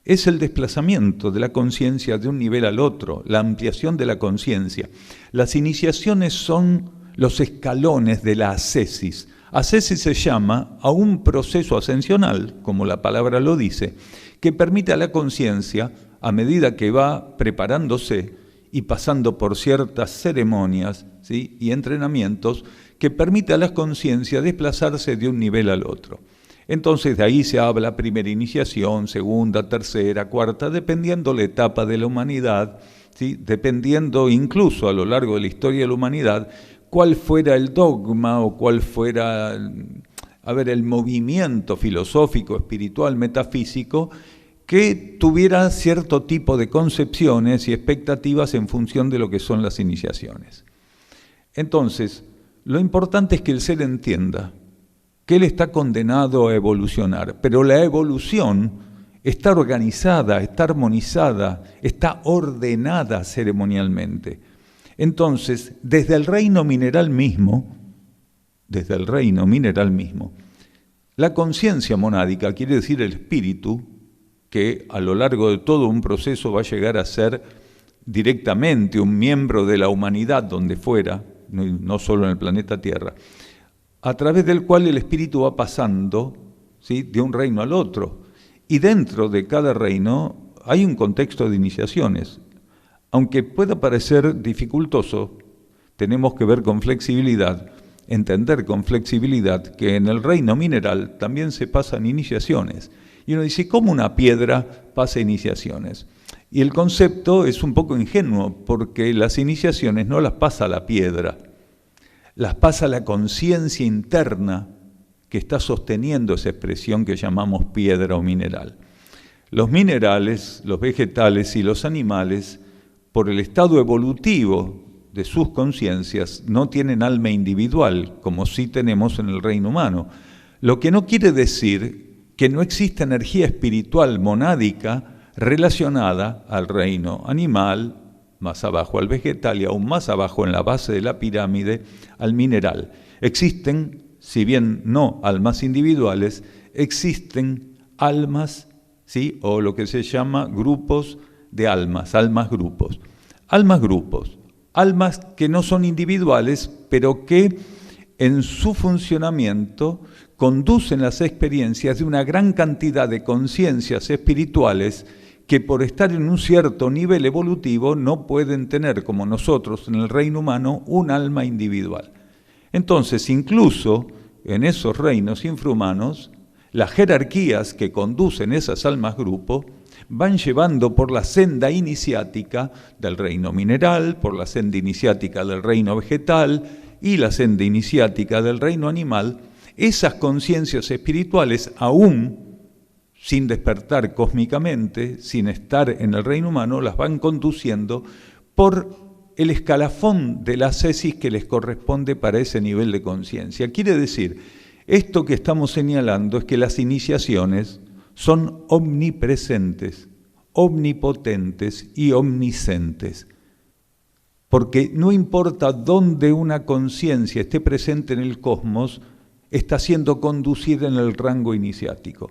es el desplazamiento de la conciencia de un nivel al otro, la ampliación de la conciencia. Las iniciaciones son los escalones de la ascesis. Ascesis se llama a un proceso ascensional, como la palabra lo dice, que permite a la conciencia, a medida que va preparándose y pasando por ciertas ceremonias, ¿sí?, y entrenamientos, que permite a la conciencia desplazarse de un nivel al otro. Entonces de ahí se habla primera iniciación, segunda, tercera, cuarta, dependiendo la etapa de la humanidad, ¿sí?, dependiendo incluso a lo largo de la historia de la humanidad, cuál fuera el dogma o cuál fuera, el movimiento filosófico, espiritual, metafísico, que tuviera cierto tipo de concepciones y expectativas en función de lo que son las iniciaciones. Entonces, lo importante es que el ser entienda que él está condenado a evolucionar, pero la evolución está organizada, está armonizada, está ordenada ceremonialmente. Entonces, desde el reino mineral mismo, la conciencia monádica, quiere decir el espíritu, que a lo largo de todo un proceso va a llegar a ser directamente un miembro de la humanidad donde fuera, no solo en el planeta Tierra, a través del cual el espíritu va pasando, ¿sí?, de un reino al otro. Y dentro de cada reino hay un contexto de iniciaciones. Aunque pueda parecer dificultoso, tenemos que ver con flexibilidad, entender con flexibilidad que en el reino mineral también se pasan iniciaciones. Y uno dice, ¿cómo una piedra pasa iniciaciones? Y el concepto es un poco ingenuo, porque las iniciaciones no las pasa la piedra, las pasa la conciencia interna que está sosteniendo esa expresión que llamamos piedra o mineral. Los minerales, los vegetales y los animales, por el estado evolutivo de sus conciencias, no tienen alma individual, como sí tenemos en el reino humano. Lo que no quiere decir que no existe energía espiritual monádica relacionada al reino animal, más abajo al vegetal y aún más abajo en la base de la pirámide al mineral. Existen si bien no almas individuales, existen almas, ¿sí? O lo que se llama grupos de almas, almas grupos. Almas grupos, almas que no son individuales, pero que en su funcionamiento conducen las experiencias de una gran cantidad de conciencias espirituales que por estar en un cierto nivel evolutivo no pueden tener, como nosotros en el reino humano, un alma individual. Entonces, incluso en esos reinos infrahumanos, las jerarquías que conducen esas almas grupo van llevando por la senda iniciática del reino mineral, por la senda iniciática del reino vegetal y la senda iniciática del reino animal, esas conciencias espirituales aún sin despertar cósmicamente, sin estar en el reino humano, las van conduciendo por el escalafón de la ascesis que les corresponde para ese nivel de conciencia. Quiere decir, esto que estamos señalando es que las iniciaciones son omnipresentes, omnipotentes y omniscientes. Porque no importa dónde una conciencia esté presente en el cosmos, está siendo conducida en el rango iniciático.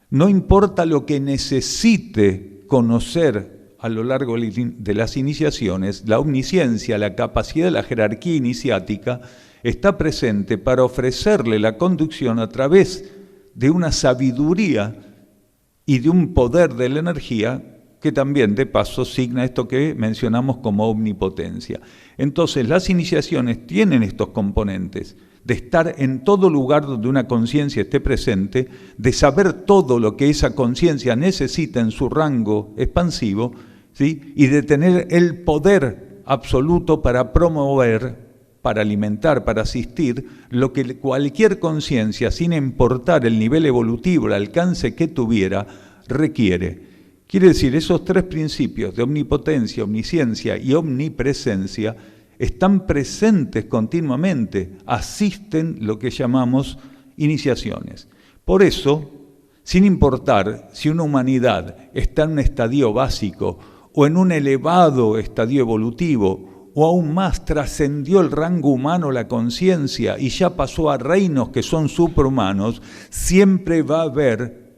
No importa lo que necesite conocer a lo largo de las iniciaciones, la omnisciencia, la capacidad de la jerarquía iniciática, está presente para ofrecerle la conducción a través de una sabiduría y de un poder de la energía que también, de paso, signa esto que mencionamos como omnipotencia. Entonces, las iniciaciones tienen estos componentes de estar en todo lugar donde una conciencia esté presente, de saber todo lo que esa conciencia necesita en su rango expansivo, ¿sí? Y de tener el poder absoluto para promover, para alimentar, para asistir, lo que cualquier conciencia, sin importar el nivel evolutivo, el alcance que tuviera, requiere. Quiere decir, esos tres principios de omnipotencia, omnisciencia y omnipresencia están presentes continuamente, asisten lo que llamamos iniciaciones. Por eso, sin importar si una humanidad está en un estadio básico o en un elevado estadio evolutivo, o aún más trascendió el rango humano la conciencia y ya pasó a reinos que son superhumanos, siempre va a haber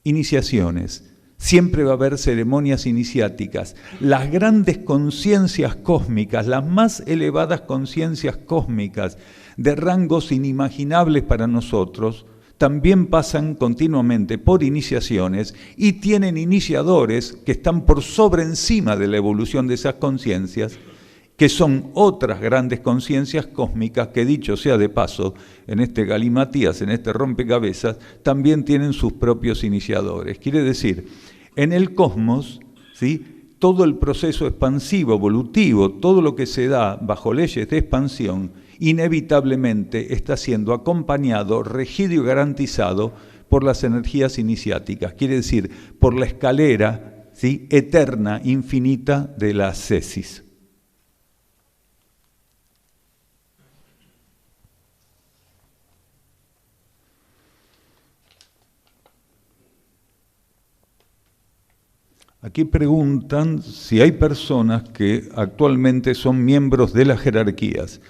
iniciaciones. Siempre va a haber ceremonias iniciáticas. Las grandes conciencias cósmicas, las más elevadas conciencias cósmicas de rangos inimaginables para nosotros, también pasan continuamente por iniciaciones y tienen iniciadores que están por sobre encima de la evolución de esas conciencias, que son otras grandes conciencias cósmicas que, dicho sea de paso, en este galimatías, en este rompecabezas, también tienen sus propios iniciadores. Quiere decir, en el cosmos, ¿sí?, todo el proceso expansivo, evolutivo, todo lo que se da bajo leyes de expansión, inevitablemente está siendo acompañado, regido y garantizado por las energías iniciáticas. Quiere decir, por la escalera, ¿sí?, eterna, infinita de la ascesis. Aquí preguntan si hay personas que actualmente son miembros de las jerarquías.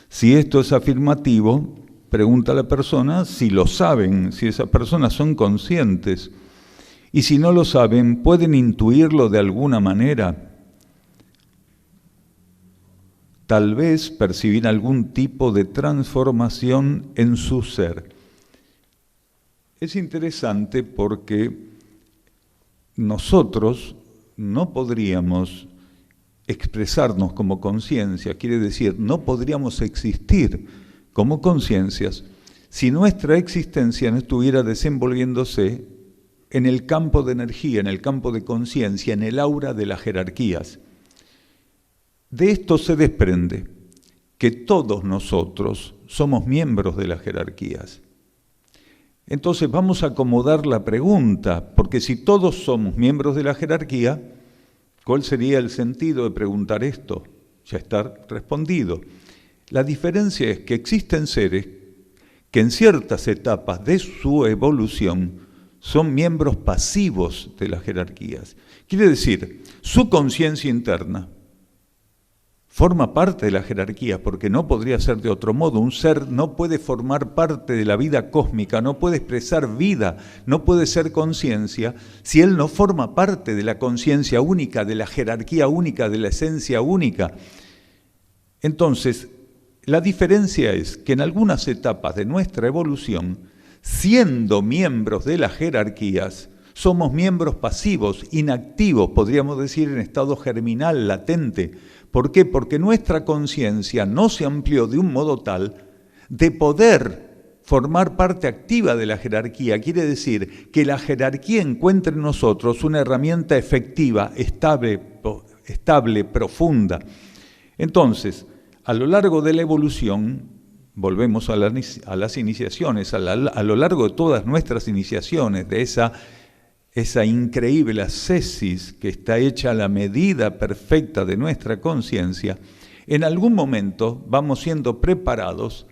Si esto es afirmativo, pregunta la persona si lo saben, si esas personas son conscientes. Y si no lo saben, ¿pueden intuirlo de alguna manera? Tal vez percibir algún tipo de transformación en su ser. Es interesante porque nosotros no podríamos expresarnos como conciencia, quiere decir, no podríamos existir como conciencias si nuestra existencia no estuviera desenvolviéndose en el campo de energía, en el campo de conciencia, en el aura de las jerarquías. De esto se desprende que todos nosotros somos miembros de las jerarquías. Entonces vamos a acomodar la pregunta, porque si todos somos miembros de la jerarquía, ¿cuál sería el sentido de preguntar esto? Ya está respondido. La diferencia es que existen seres que en ciertas etapas de su evolución son miembros pasivos de las jerarquías. Quiere decir, su conciencia interna forma parte de la jerarquía, porque no podría ser de otro modo. Un ser no puede formar parte de la vida cósmica, no puede expresar vida, no puede ser conciencia, si él no forma parte de la conciencia única, de la jerarquía única, de la esencia única. Entonces, la diferencia es que en algunas etapas de nuestra evolución, siendo miembros de las jerarquías, somos miembros pasivos, inactivos, podríamos decir en estado germinal, latente. ¿Por qué? Porque nuestra conciencia no se amplió de un modo tal de poder formar parte activa de la jerarquía. Quiere decir que la jerarquía encuentre en nosotros una herramienta efectiva, estable, profunda. Entonces, a lo largo de la evolución, volvemos a las iniciaciones, a lo largo de todas nuestras iniciaciones, de esa increíble ascesis que está hecha a la medida perfecta de nuestra conciencia, en algún momento vamos siendo preparados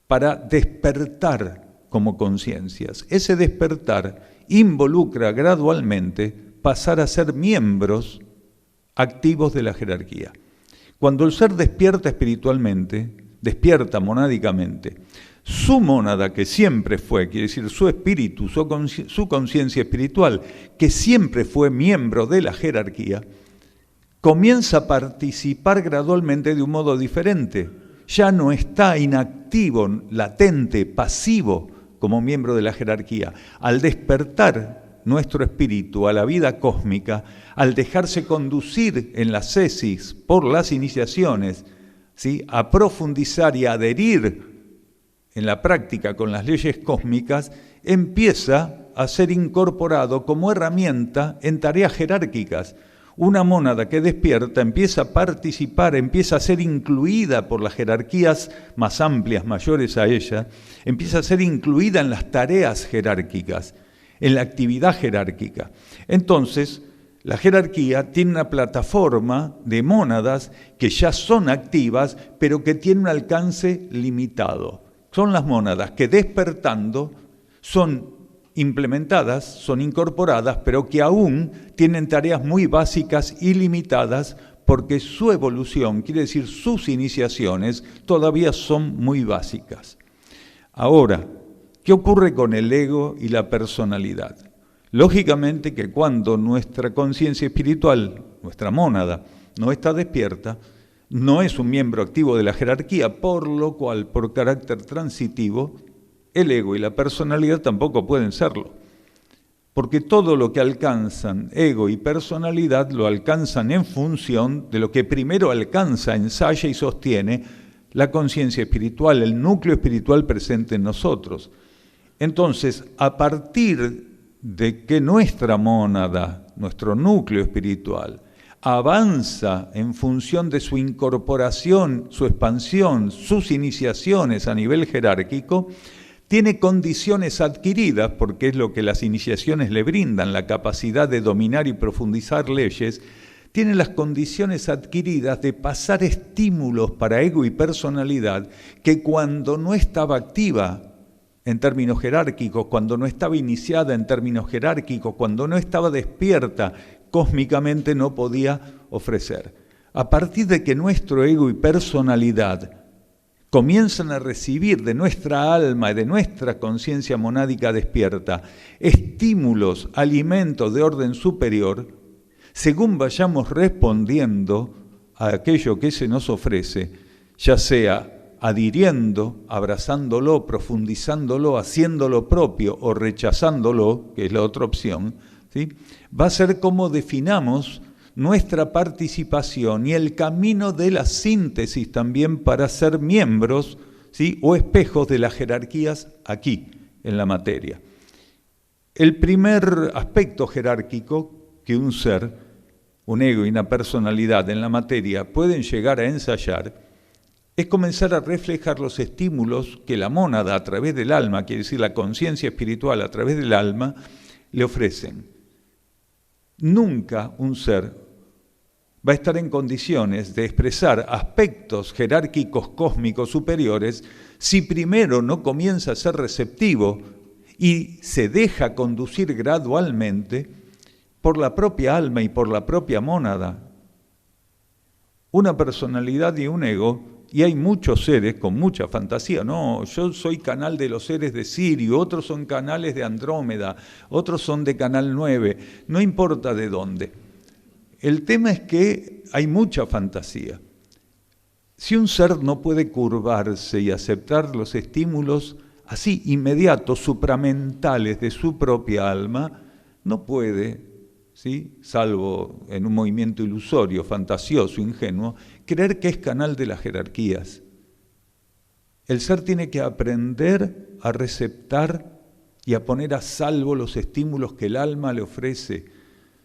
para despertar como conciencias. Ese despertar involucra gradualmente pasar a ser miembros activos de la jerarquía. Cuando el ser despierta espiritualmente, despierta monádicamente, su mónada, que siempre fue, quiere decir su espíritu, su conciencia espiritual, que siempre fue miembro de la jerarquía, comienza a participar gradualmente de un modo diferente. Ya no está inactivo, latente, pasivo como miembro de la jerarquía. Al despertar nuestro espíritu a la vida cósmica, al dejarse conducir en la ascesis por las iniciaciones, ¿sí?, a profundizar y a adherir en la práctica con las leyes cósmicas, empieza a ser incorporado como herramienta en tareas jerárquicas. Una mónada que despierta empieza a participar, empieza a ser incluida por las jerarquías más amplias, mayores a ella, empieza a ser incluida en las tareas jerárquicas, en la actividad jerárquica. Entonces, la jerarquía tiene una plataforma de mónadas que ya son activas, pero que tienen un alcance limitado. Son las mónadas que despertando son implementadas, son incorporadas, pero que aún tienen tareas muy básicas y limitadas porque su evolución, quiere decir sus iniciaciones, todavía son muy básicas. Ahora, ¿qué ocurre con el ego y la personalidad? Lógicamente que cuando nuestra conciencia espiritual, nuestra mónada, no está despierta, no es un miembro activo de la jerarquía, por lo cual, por carácter transitivo, el ego y la personalidad tampoco pueden serlo. Porque todo lo que alcanzan ego y personalidad lo alcanzan en función de lo que primero alcanza, ensaya y sostiene la conciencia espiritual, el núcleo espiritual presente en nosotros. Entonces, a partir de que nuestra mónada, nuestro núcleo espiritual, avanza en función de su incorporación, su expansión, sus iniciaciones a nivel jerárquico, tiene condiciones adquiridas, porque es lo que las iniciaciones le brindan, la capacidad de dominar y profundizar leyes, tiene las condiciones adquiridas de pasar estímulos para ego y personalidad que cuando no estaba activa en términos jerárquicos, cuando no estaba iniciada en términos jerárquicos, cuando no estaba despierta cósmicamente no podía ofrecer. A partir de que nuestro ego y personalidad comienzan a recibir de nuestra alma y de nuestra conciencia monádica despierta estímulos, alimentos de orden superior, según vayamos respondiendo a aquello que se nos ofrece, ya sea adhiriendo, abrazándolo, profundizándolo, haciéndolo propio o rechazándolo, que es la otra opción, ¿sí?, va a ser como definamos nuestra participación y el camino de la síntesis también para ser miembros, ¿sí?, o espejos de las jerarquías aquí, en la materia. El primer aspecto jerárquico que un ser, un ego y una personalidad en la materia pueden llegar a ensayar es comenzar a reflejar los estímulos que la mónada a través del alma, quiere decir la conciencia espiritual a través del alma, le ofrecen. Nunca un ser va a estar en condiciones de expresar aspectos jerárquicos cósmicos superiores si primero no comienza a ser receptivo y se deja conducir gradualmente por la propia alma y por la propia mónada. una personalidad y un ego, y hay muchos seres con mucha fantasía. No, yo soy canal de los seres de Sirio, otros son canales de Andrómeda, otros son de Canal 9, no importa de dónde. El tema es que hay mucha fantasía. Si un ser no puede curvarse y aceptar los estímulos así inmediatos, supramentales de su propia alma, no puede, ¿sí?, salvo en un movimiento ilusorio, fantasioso, ingenuo, creer que es canal de las jerarquías. El ser tiene que aprender a receptar y a poner a salvo los estímulos que el alma le ofrece.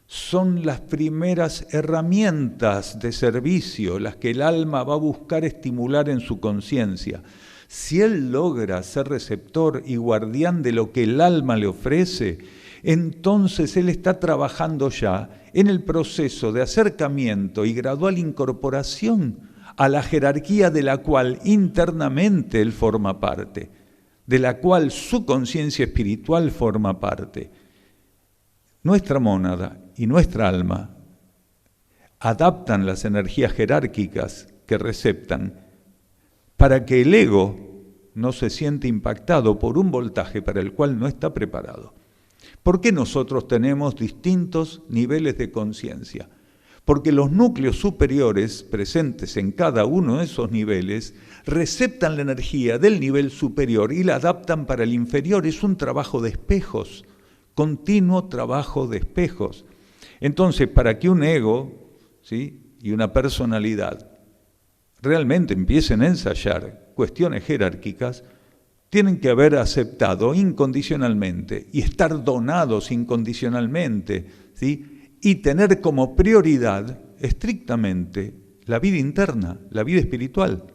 Son las primeras herramientas de servicio, las que el alma va a buscar estimular en su conciencia. Si él logra ser receptor y guardián de lo que el alma le ofrece, entonces él está trabajando ya en el proceso de acercamiento y gradual incorporación a la jerarquía de la cual internamente él forma parte, de la cual su conciencia espiritual forma parte. Nuestra mónada y nuestra alma adaptan las energías jerárquicas que receptan para que el ego no se siente impactado por un voltaje para el cual no está preparado. ¿Por qué nosotros tenemos distintos niveles de conciencia? Porque los núcleos superiores presentes en cada uno de esos niveles receptan la energía del nivel superior y la adaptan para el inferior. Es un trabajo de espejos, continuo trabajo de espejos. Entonces, para que un ego, ¿sí?, y una personalidad realmente empiecen a ensayar cuestiones jerárquicas, tienen que haber aceptado incondicionalmente y estar donados incondicionalmente, ¿sí?, y tener como prioridad estrictamente la vida interna, la vida espiritual.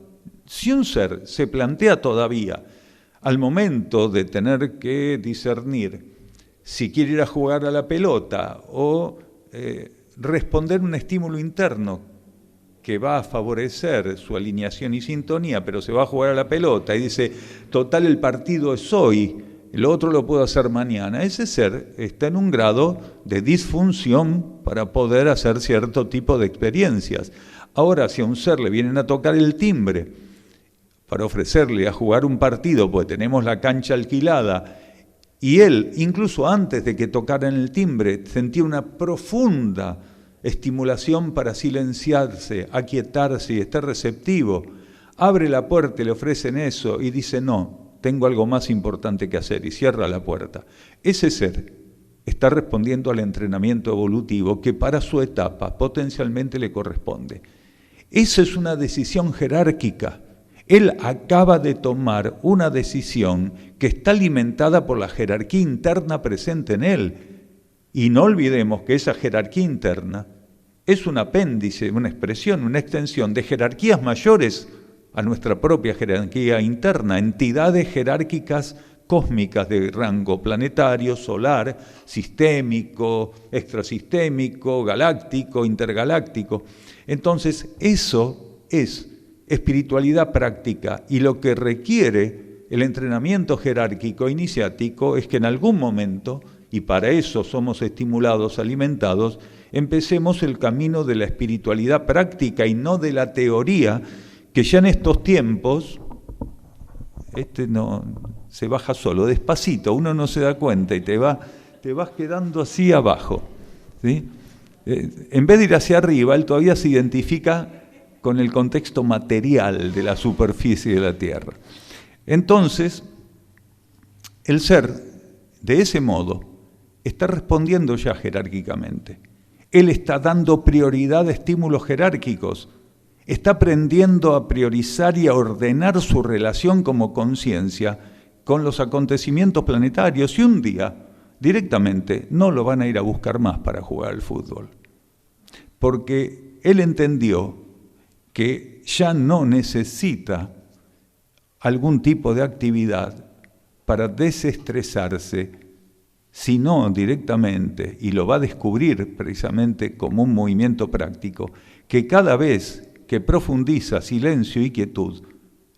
Si un ser se plantea todavía al momento de tener que discernir si quiere ir a jugar a la pelota o responder un estímulo interno que va a favorecer su alineación y sintonía, pero se va a jugar a la pelota y dice, total, el partido es hoy, el otro lo puedo hacer mañana. Ese ser está en un grado de disfunción para poder hacer cierto tipo de experiencias. Ahora, si a un ser le vienen a tocar el timbre para ofrecerle a jugar un partido, pues tenemos la cancha alquilada, y él, incluso antes de que tocaran el timbre, sentía una profunda estimulación para silenciarse, aquietarse y estar receptivo, abre la puerta y le ofrecen eso y dice, no, tengo algo más importante que hacer, y cierra la puerta. Ese ser está respondiendo al entrenamiento evolutivo que para su etapa potencialmente le corresponde. Esa es una decisión jerárquica. Él acaba de tomar una decisión que está alimentada por la jerarquía interna presente en él. Y no olvidemos que esa jerarquía interna es un apéndice, una expresión, una extensión de jerarquías mayores a nuestra propia jerarquía interna, entidades jerárquicas cósmicas de rango planetario, solar, sistémico, extrasistémico, galáctico, intergaláctico. Entonces, eso es espiritualidad práctica, y lo que requiere el entrenamiento jerárquico iniciático es que en algún momento, y para eso somos estimulados, alimentados, empecemos el camino de la espiritualidad práctica y no de la teoría, que ya en estos tiempos, no se baja solo, despacito, uno no se da cuenta y te vas quedando así abajo, ¿sí? En vez de ir hacia arriba, él todavía se identifica con el contexto material de la superficie de la Tierra. Entonces, el ser, de ese modo, está respondiendo ya jerárquicamente. Él está dando prioridad a estímulos jerárquicos, está aprendiendo a priorizar y a ordenar su relación como conciencia con los acontecimientos planetarios, y un día, directamente, no lo van a ir a buscar más para jugar al fútbol, porque él entendió que ya no necesita algún tipo de actividad para desestresarse, sino directamente, y lo va a descubrir precisamente como un movimiento práctico, que cada vez que profundiza silencio y quietud,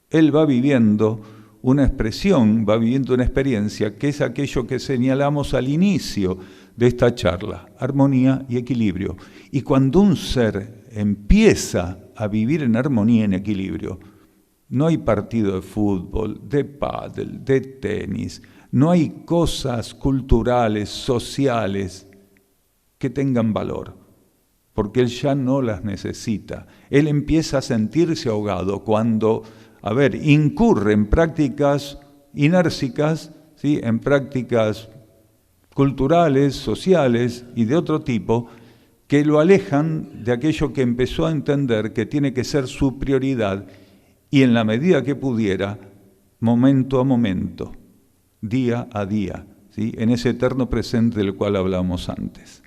él va viviendo una expresión, va viviendo una experiencia que es aquello que señalamos al inicio de esta charla, armonía y equilibrio. Y cuando un ser empieza a vivir en armonía, en equilibrio, no hay partido de fútbol, de pádel, de tenis, no hay cosas culturales, sociales que tengan valor, porque él ya no las necesita. Él empieza a sentirse ahogado cuando, incurre en prácticas inérsicas, ¿sí? En prácticas culturales, sociales y de otro tipo, que lo alejan de aquello que empezó a entender que tiene que ser su prioridad y en la medida que pudiera, momento a momento, día a día, ¿sí? En ese eterno presente del cual hablamos antes.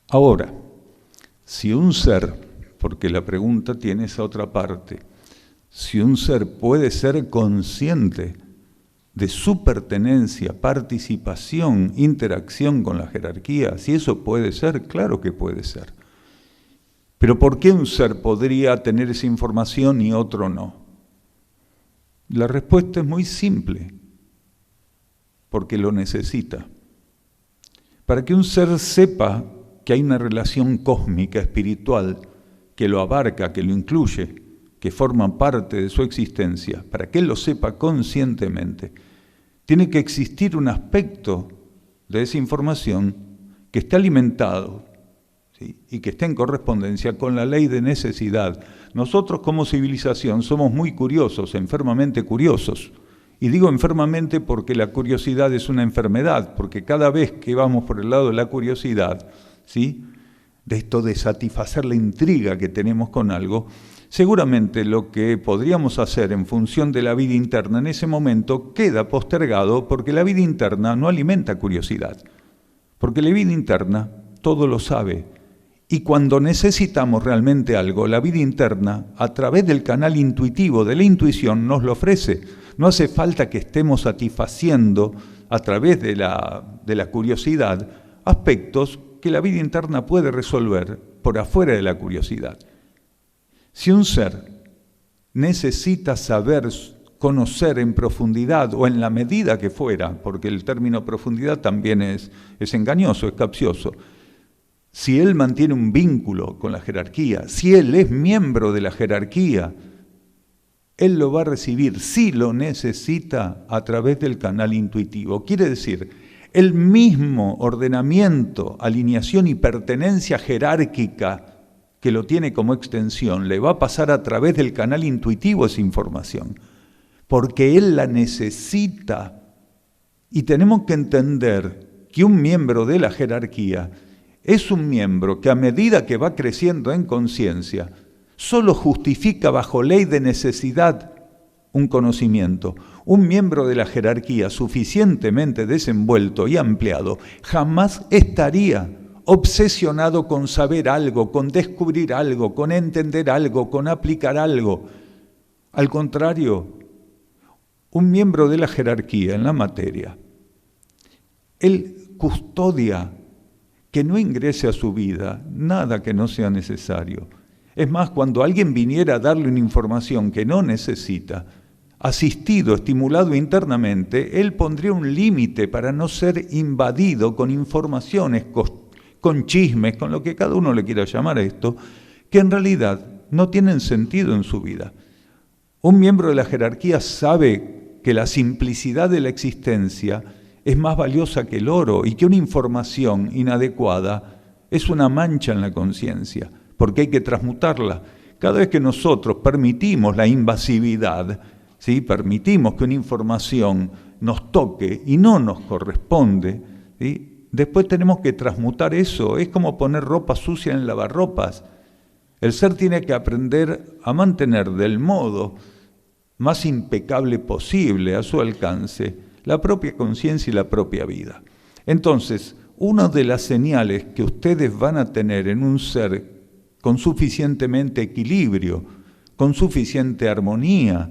Ahora, si un ser, porque la pregunta tiene esa otra parte, si un ser puede ser consciente de su pertenencia, participación, interacción con la jerarquía, si eso puede ser, claro que puede ser. Pero ¿por qué un ser podría tener esa información y otro no? La respuesta es muy simple, porque lo necesita. Para que un ser sepa que hay una relación cósmica, espiritual, que lo abarca, que lo incluye, que forma parte de su existencia, para que él lo sepa conscientemente, tiene que existir un aspecto de esa información que esté alimentado, ¿sí? Y que esté en correspondencia con la ley de necesidad. Nosotros como civilización somos muy curiosos, enfermamente curiosos. Y digo enfermamente porque la curiosidad es una enfermedad, porque cada vez que vamos por el lado de la curiosidad, ¿sí? De esto de satisfacer la intriga que tenemos con algo, seguramente lo que podríamos hacer en función de la vida interna en ese momento queda postergado porque la vida interna no alimenta curiosidad, porque la vida interna todo lo sabe y cuando necesitamos realmente algo, la vida interna a través del canal intuitivo de la intuición nos lo ofrece. No hace falta que estemos satisfaciendo a través de la curiosidad aspectos que la vida interna puede resolver por afuera de la curiosidad. Si un ser necesita saber, conocer en profundidad o en la medida que fuera, porque el término profundidad también es engañoso, es capcioso, si él mantiene un vínculo con la jerarquía, si él es miembro de la jerarquía, él lo va a recibir, si lo necesita, a través del canal intuitivo. Quiere decir, el mismo ordenamiento, alineación y pertenencia jerárquica que lo tiene como extensión, le va a pasar a través del canal intuitivo esa información, porque él la necesita. Y tenemos que entender que un miembro de la jerarquía es un miembro que a medida que va creciendo en conciencia, solo justifica bajo ley de necesidad un conocimiento. Un miembro de la jerarquía suficientemente desenvuelto y ampliado jamás estaría obsesionado con saber algo, con descubrir algo, con entender algo, con aplicar algo. Al contrario, un miembro de la jerarquía en la materia, él custodia que no ingrese a su vida nada que no sea necesario. Es más, cuando alguien viniera a darle una información que no necesita, asistido, estimulado internamente, él pondría un límite para no ser invadido con informaciones, con chismes, con lo que cada uno le quiera llamar a esto, que en realidad no tienen sentido en su vida. Un miembro de la jerarquía sabe que la simplicidad de la existencia es más valiosa que el oro y que una información inadecuada es una mancha en la conciencia, porque hay que transmutarla. Cada vez que nosotros permitimos la invasividad, ¿sí? Permitimos que una información nos toque y no nos corresponde, ¿sí? Después tenemos que transmutar eso. Es como poner ropa sucia en lavarropas. El ser tiene que aprender a mantener del modo más impecable posible a su alcance la propia conciencia y la propia vida. Entonces, una de las señales que ustedes van a tener en un ser con suficientemente equilibrio, con suficiente armonía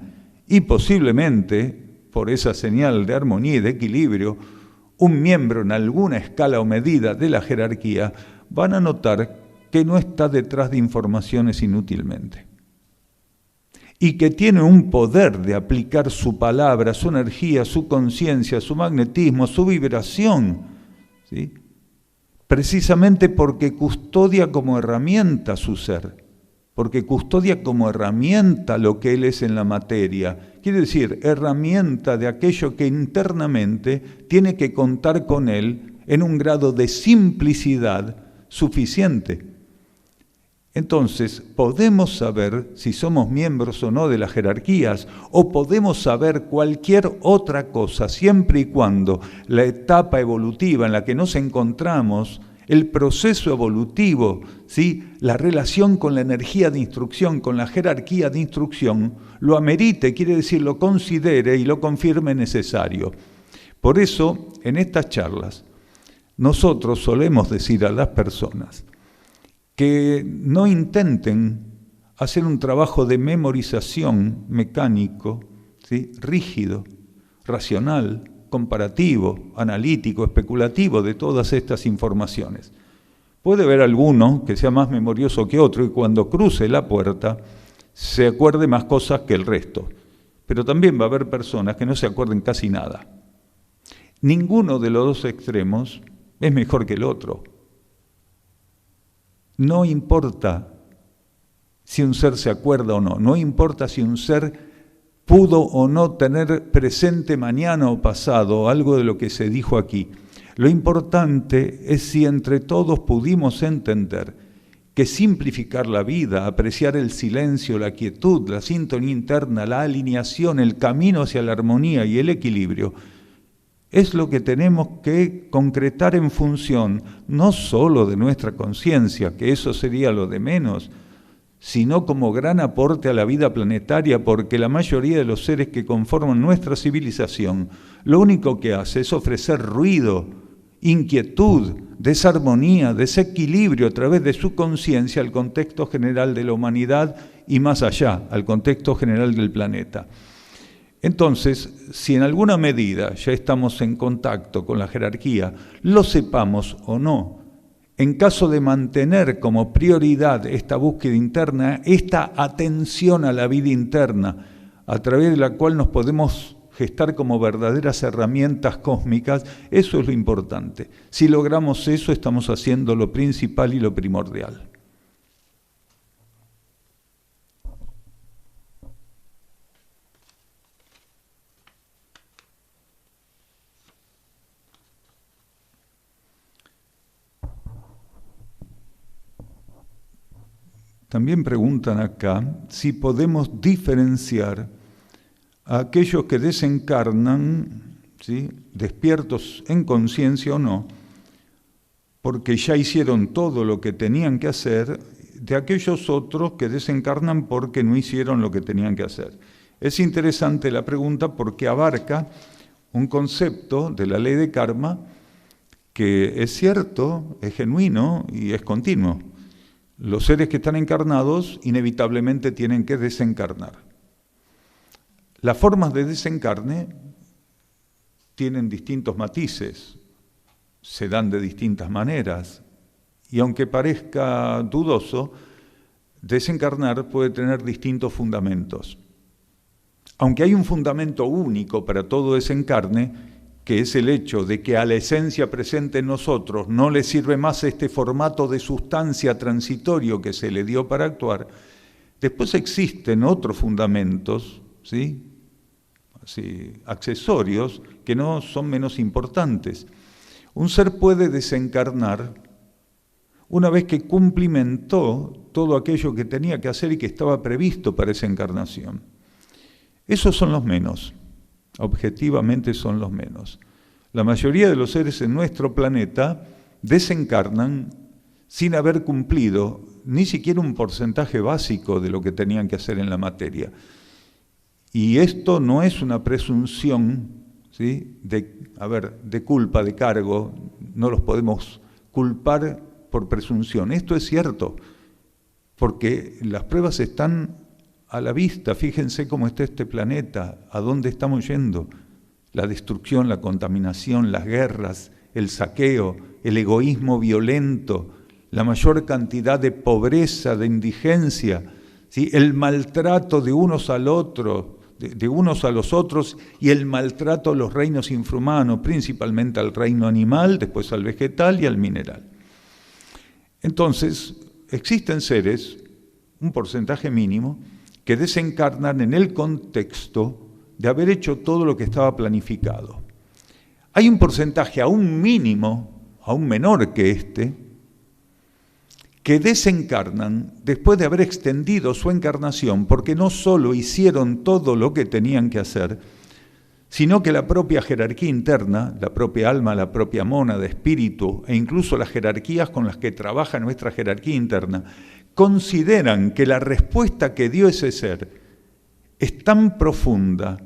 y posiblemente, por esa señal de armonía y de equilibrio, un miembro en alguna escala o medida de la jerarquía, van a notar que no está detrás de informaciones inútilmente. y que tiene un poder de aplicar su palabra, su energía, su conciencia, su magnetismo, su vibración, ¿sí? Precisamente porque custodia como herramienta su ser, porque custodia como herramienta lo que él es en la materia. Quiere decir, herramienta de aquello que internamente tiene que contar con él en un grado de simplicidad suficiente. Entonces, podemos saber si somos miembros o no de las jerarquías, o podemos saber cualquier otra cosa, siempre y cuando la etapa evolutiva en la que nos encontramos, el proceso evolutivo, ¿sí?, la relación con la energía de instrucción, con la jerarquía de instrucción, lo amerite, quiere decir, lo considere y lo confirme necesario. Por eso, en estas charlas, nosotros solemos decir a las personas que no intenten hacer un trabajo de memorización mecánico, ¿sí?, rígido, racional, comparativo, analítico, especulativo de todas estas informaciones. Puede haber alguno que sea más memorioso que otro y cuando cruce la puerta se acuerde más cosas que el resto, pero también va a haber personas que no se acuerden casi nada. Ninguno de los dos extremos es mejor que el otro. No importa si un ser se acuerda o no, no importa si un ser pudo o no tener presente mañana o pasado algo de lo que se dijo aquí. Lo importante es si entre todos pudimos entender que simplificar la vida, apreciar el silencio, la quietud, la sintonía interna, la alineación, el camino hacia la armonía y el equilibrio, es lo que tenemos que concretar en función no solo de nuestra conciencia, que eso sería lo de menos, sino como gran aporte a la vida planetaria, porque la mayoría de los seres que conforman nuestra civilización, lo único que hace es ofrecer ruido, inquietud, desarmonía, desequilibrio a través de su conciencia al contexto general de la humanidad y más allá, al contexto general del planeta. Entonces, si en alguna medida ya estamos en contacto con la jerarquía, lo sepamos o no, en caso de mantener como prioridad esta búsqueda interna, esta atención a la vida interna, a través de la cual nos podemos gestar como verdaderas herramientas cósmicas, eso es lo importante. Si logramos eso, estamos haciendo lo principal y lo primordial. También preguntan acá si podemos diferenciar a aquellos que desencarnan, ¿sí?, despiertos en conciencia o no, porque ya hicieron todo lo que tenían que hacer, de aquellos otros que desencarnan porque no hicieron lo que tenían que hacer. Es interesante la pregunta porque abarca un concepto de la ley de karma que es cierto, es genuino y es continuo. Los seres que están encarnados inevitablemente tienen que desencarnar. Las formas de desencarne tienen distintos matices, se dan de distintas maneras, y aunque parezca dudoso, desencarnar puede tener distintos fundamentos. Aunque hay un fundamento único para todo desencarne, que es el hecho de que a la esencia presente en nosotros no le sirve más este formato de sustancia transitorio que se le dio para actuar, después existen otros fundamentos, ¿sí?, accesorios, que no son menos importantes. Un ser puede desencarnar una vez que cumplimentó todo aquello que tenía que hacer y que estaba previsto para esa encarnación. Esos son los menos. Objetivamente son los menos. La mayoría de los seres en nuestro planeta desencarnan sin haber cumplido ni siquiera un porcentaje básico de lo que tenían que hacer en la materia. Y esto no es una presunción, ¿sí?, de culpa, de cargo, no los podemos culpar por presunción. Esto es cierto, porque las pruebas están a la vista. Fíjense cómo está este planeta, a dónde estamos yendo. La destrucción, la contaminación, las guerras, el saqueo, el egoísmo violento, la mayor cantidad de pobreza, de indigencia, ¿sí? El maltrato de unos al otro, de unos a los otros, y el maltrato a los reinos infrahumanos, principalmente al reino animal, después al vegetal y al mineral. Entonces, existen seres, un porcentaje mínimo, que desencarnan en el contexto de haber hecho todo lo que estaba planificado. Hay un porcentaje aún mínimo, aún menor que este, que desencarnan después de haber extendido su encarnación, porque no solo hicieron todo lo que tenían que hacer, sino que la propia jerarquía interna, la propia alma, la propia mónada, espíritu, e incluso las jerarquías con las que trabaja nuestra jerarquía interna, consideran que la respuesta que dio ese ser es tan profunda,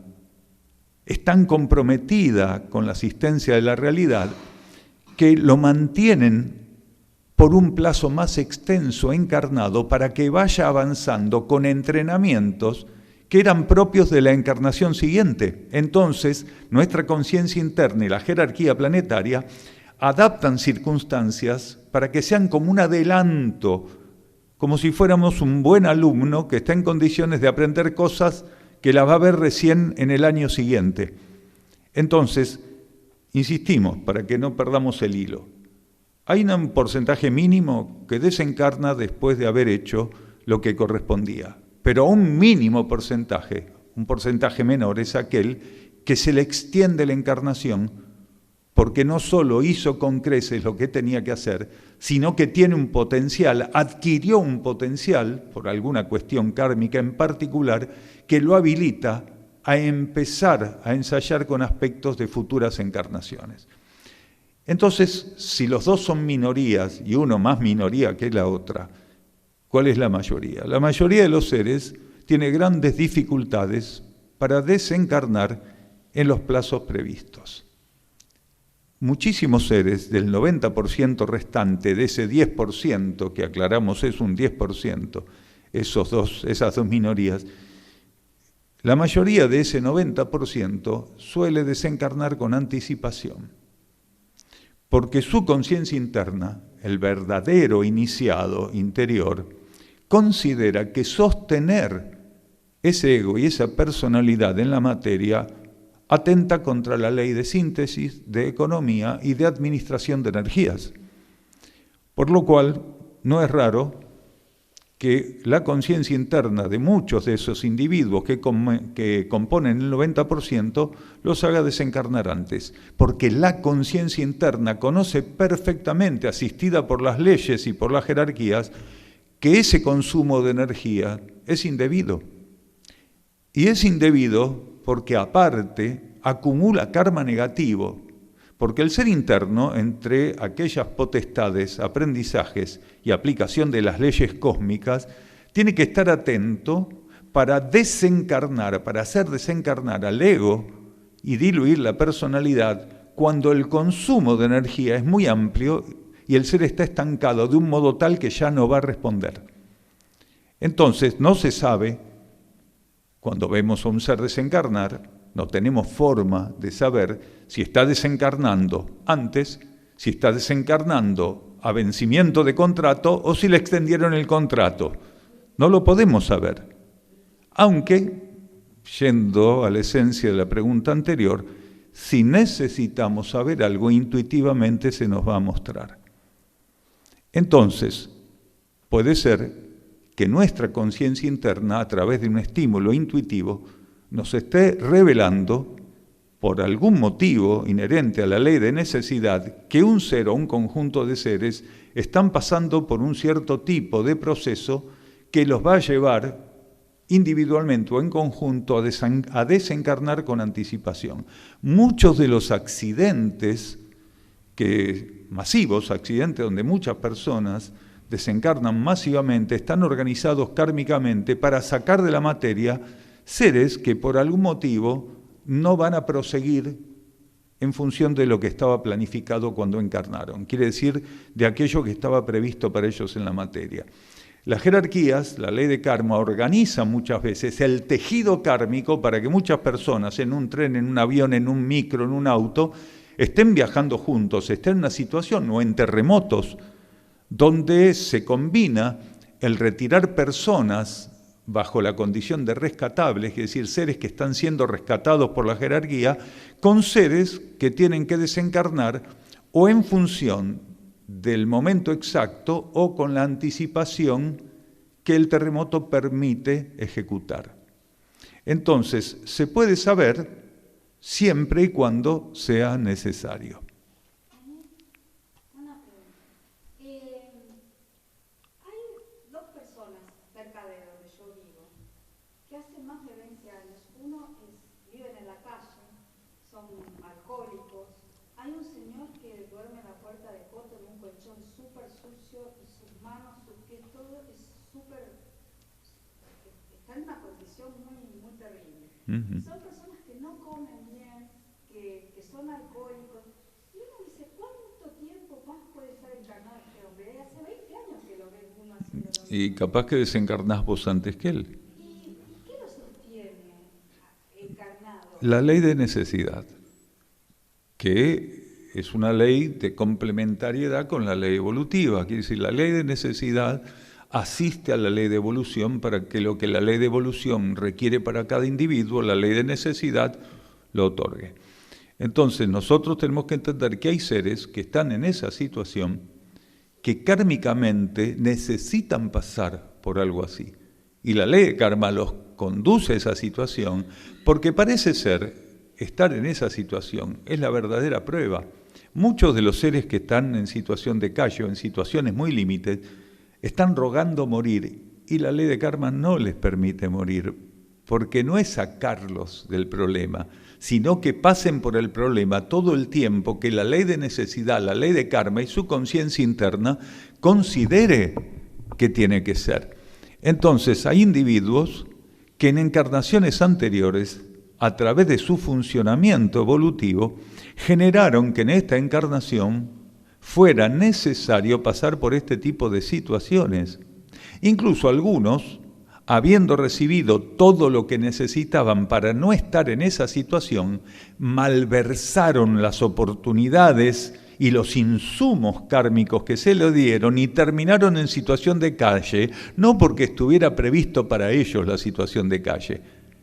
es tan comprometida con la asistencia de la realidad, que lo mantienen por un plazo más extenso encarnado para que vaya avanzando con entrenamientos que eran propios de la encarnación siguiente. Entonces, nuestra conciencia interna y la jerarquía planetaria adaptan circunstancias para que sean como un adelanto, como si fuéramos un buen alumno que está en condiciones de aprender cosas que las va a ver recién en el año siguiente. Entonces, insistimos, para que no perdamos el hilo. Hay un porcentaje mínimo que desencarna después de haber hecho lo que correspondía. Pero un mínimo porcentaje, un porcentaje menor, es aquel que se le extiende la encarnación porque no solo hizo con creces lo que tenía que hacer, sino que tiene un potencial, adquirió un potencial, por alguna cuestión kármica en particular, que lo habilita a empezar a ensayar con aspectos de futuras encarnaciones. Entonces, si los dos son minorías y uno más minoría que la otra, ¿cuál es la mayoría? La mayoría de los seres tiene grandes dificultades para desencarnar en los plazos previstos. Muchísimos seres del 90% restante, de ese 10%, que aclaramos es un 10%, esas dos minorías, la mayoría de ese 90% suele desencarnar con anticipación, porque su conciencia interna, el verdadero iniciado interior, considera que sostener ese ego y esa personalidad en la materia atenta contra la ley de síntesis, de economía y de administración de energías. Por lo cual, no es raro que la conciencia interna de muchos de esos individuos que componen el 90% los haga desencarnar antes, porque la conciencia interna conoce perfectamente, asistida por las leyes y por las jerarquías, que ese consumo de energía es indebido. Y es indebido porque aparte acumula karma negativo, porque el ser interno, entre aquellas potestades, aprendizajes y aplicación de las leyes cósmicas, tiene que estar atento para desencarnar, para hacer desencarnar al ego y diluir la personalidad cuando el consumo de energía es muy amplio y el ser está estancado de un modo tal que ya no va a responder. Entonces, no se sabe, cuando vemos a un ser desencarnar, no tenemos forma de saber si está desencarnando antes, si está desencarnando a vencimiento de contrato o si le extendieron el contrato. No lo podemos saber. Aunque, yendo a la esencia de la pregunta anterior, si necesitamos saber algo, intuitivamente se nos va a mostrar. Entonces, puede ser que nuestra conciencia interna, a través de un estímulo intuitivo, nos esté revelando, por algún motivo inherente a la ley de necesidad, que un ser o un conjunto de seres están pasando por un cierto tipo de proceso que los va a llevar individualmente o en conjunto a desencarnar con anticipación. Muchos de los accidentes masivos, accidentes donde muchas personas desencarnan masivamente, están organizados kármicamente para sacar de la materia seres que por algún motivo no van a proseguir en función de lo que estaba planificado cuando encarnaron. Quiere decir, de aquello que estaba previsto para ellos en la materia. Las jerarquías, la ley de karma, organiza muchas veces el tejido kármico para que muchas personas en un tren, en un avión, en un micro, en un auto, estén viajando juntos, estén en una situación o en terremotos donde se combina el retirar personas bajo la condición de rescatables, es decir, seres que están siendo rescatados por la jerarquía, con seres que tienen que desencarnar o en función del momento exacto o con la anticipación que el terremoto permite ejecutar. Entonces, se puede saber siempre y cuando sea necesario. Una pregunta. Hay dos personas cerca de donde yo vivo que hace más de 20 años. Viven en la calle, son alcohólicos. Hay un señor que duerme en la puerta de Coto en un colchón súper sucio y sus manos, sus pies, todo es súper... Está en una condición muy terrible. Son personas que no comen bien, que son alcohólicos. Y uno dice, ¿cuánto tiempo más puede estar encarnado este hombre? Hace 20 años que lo ve uno haciendo lo mismo. Y capaz que desencarnás vos antes que él. ¿Y qué lo sostiene encarnado? La ley de necesidad, que es una ley de complementariedad con la ley evolutiva. Quiere decir, la ley de necesidad asiste a la ley de evolución para que lo que la ley de evolución requiere para cada individuo, la ley de necesidad lo otorgue. Entonces, nosotros tenemos que entender que hay seres que están en esa situación que kármicamente necesitan pasar por algo así. Y la ley de karma los conduce a esa situación porque parece ser estar en esa situación es la verdadera prueba. Muchos de los seres que están en situación de calle o en situaciones muy límites están rogando morir y la ley de karma no les permite morir, porque no es sacarlos del problema, sino que pasen por el problema todo el tiempo que la ley de necesidad, la ley de karma y su conciencia interna considere que tiene que ser. Entonces hay individuos que en encarnaciones anteriores, a través de su funcionamiento evolutivo, generaron que en esta encarnación fuera necesario pasar por este tipo de situaciones. Incluso algunos, habiendo recibido todo lo que necesitaban para no estar en esa situación, malversaron las oportunidades y los insumos kármicos que se le dieron y terminaron en situación de calle, no porque estuviera previsto para ellos la situación de calle,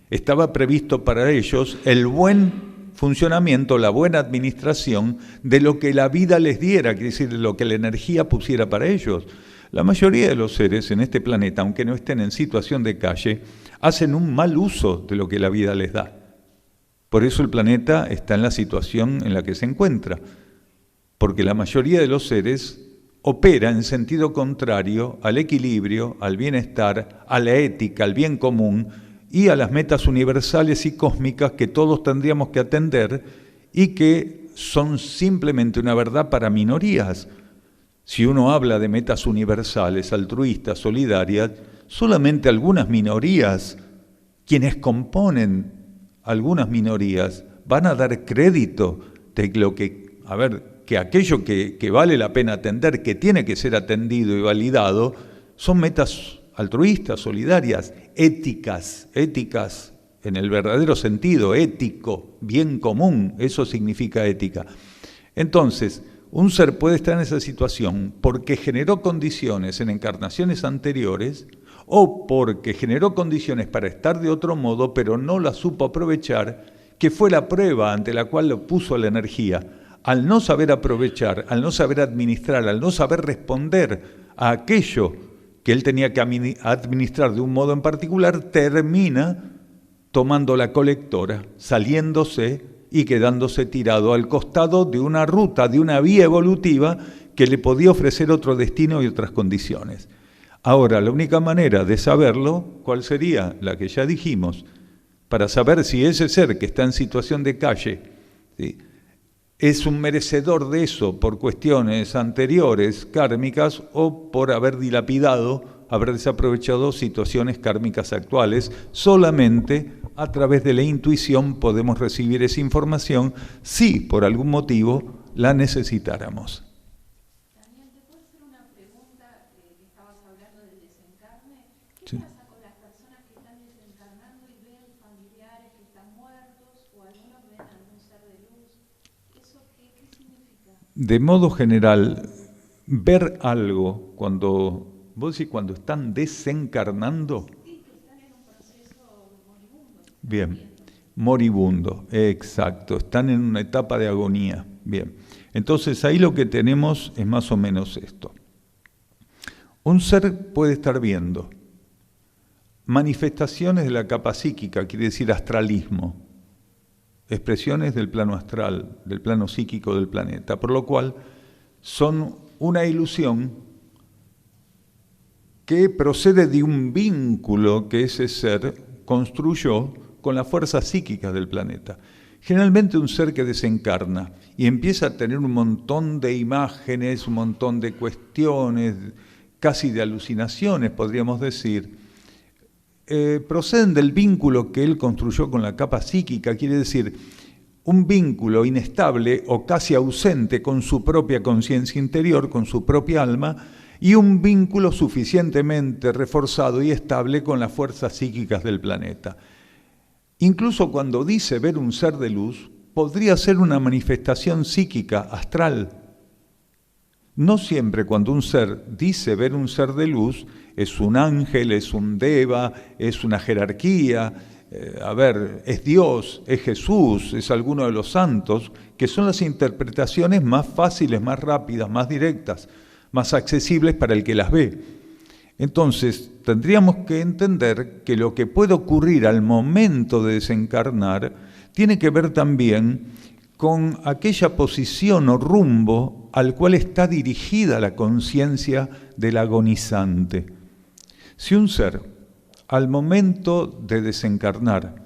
estaba previsto para ellos el buen funcionamiento, la buena administración de lo que la vida les diera, quiere decir, de lo que la energía pusiera para ellos. La mayoría de los seres en este planeta, aunque no estén en situación de calle, hacen un mal uso de lo que la vida les da. Por eso el planeta está en la situación en la que se encuentra, porque la mayoría de los seres opera en sentido contrario al equilibrio, al bienestar, a la ética, al bien común, y a las metas universales y cósmicas que todos tendríamos que atender y que son simplemente una verdad para minorías. Si uno habla de metas universales, altruistas, solidarias, solamente algunas minorías, quienes componen algunas minorías, van a dar crédito de lo que, que aquello que vale la pena atender, que tiene que ser atendido y validado, son metas altruistas, solidarias, éticas en el verdadero sentido, ético, bien común, eso significa ética. Entonces, un ser puede estar en esa situación porque generó condiciones en encarnaciones anteriores o porque generó condiciones para estar de otro modo, pero no las supo aprovechar, que fue la prueba ante la cual lo puso la energía. Al no saber aprovechar, al no saber administrar, al no saber responder a aquello que él tenía que administrar de un modo en particular, termina tomando la colectora, saliéndose y quedándose tirado al costado de una ruta, de una vía evolutiva que le podía ofrecer otro destino y otras condiciones. Ahora, la única manera de saberlo, ¿cuál sería? La que ya dijimos, para saber si ese ser que está en situación de calle, ¿sí?, es un merecedor de eso por cuestiones anteriores, kármicas, o por haber dilapidado, haber desaprovechado situaciones kármicas actuales. Solamente a través de la intuición podemos recibir esa información si por algún motivo la necesitáramos. Daniel, ¿te puedo hacer una pregunta que estabas hablando del desencarne? ¿Qué Sí. pasa con las personas que están desencarnando y ven familiares que están muertos o algunos ven algún ser de luz? ¿Eso qué significa? De modo general, ver algo cuando, vos decís, cuando están desencarnando. Sí, que están Bien, moribundo, exacto, están en una etapa de agonía. Bien, entonces ahí lo que tenemos es más o menos esto. Un ser puede estar viendo manifestaciones de la capa psíquica, quiere decir astralismo, expresiones del plano astral, del plano psíquico del planeta, por lo cual son una ilusión que procede de un vínculo que ese ser construyó con las fuerzas psíquicas del planeta. Generalmente un ser que desencarna y empieza a tener un montón de imágenes, un montón de cuestiones, casi de alucinaciones, podríamos decir, proceden del vínculo que él construyó con la capa psíquica, quiere decir, un vínculo inestable o casi ausente con su propia conciencia interior, con su propia alma, y un vínculo suficientemente reforzado y estable con las fuerzas psíquicas del planeta. Incluso cuando dice ver un ser de luz, podría ser una manifestación psíquica astral. No siempre cuando un ser dice ver un ser de luz, es un ángel, es un deva, es una jerarquía, es Dios, es Jesús, es alguno de los santos, que son las interpretaciones más fáciles, más rápidas, más directas, más accesibles para el que las ve. Entonces, tendríamos que entender que lo que puede ocurrir al momento de desencarnar tiene que ver también con aquella posición o rumbo al cual está dirigida la conciencia del agonizante. Si un ser, al momento de desencarnar,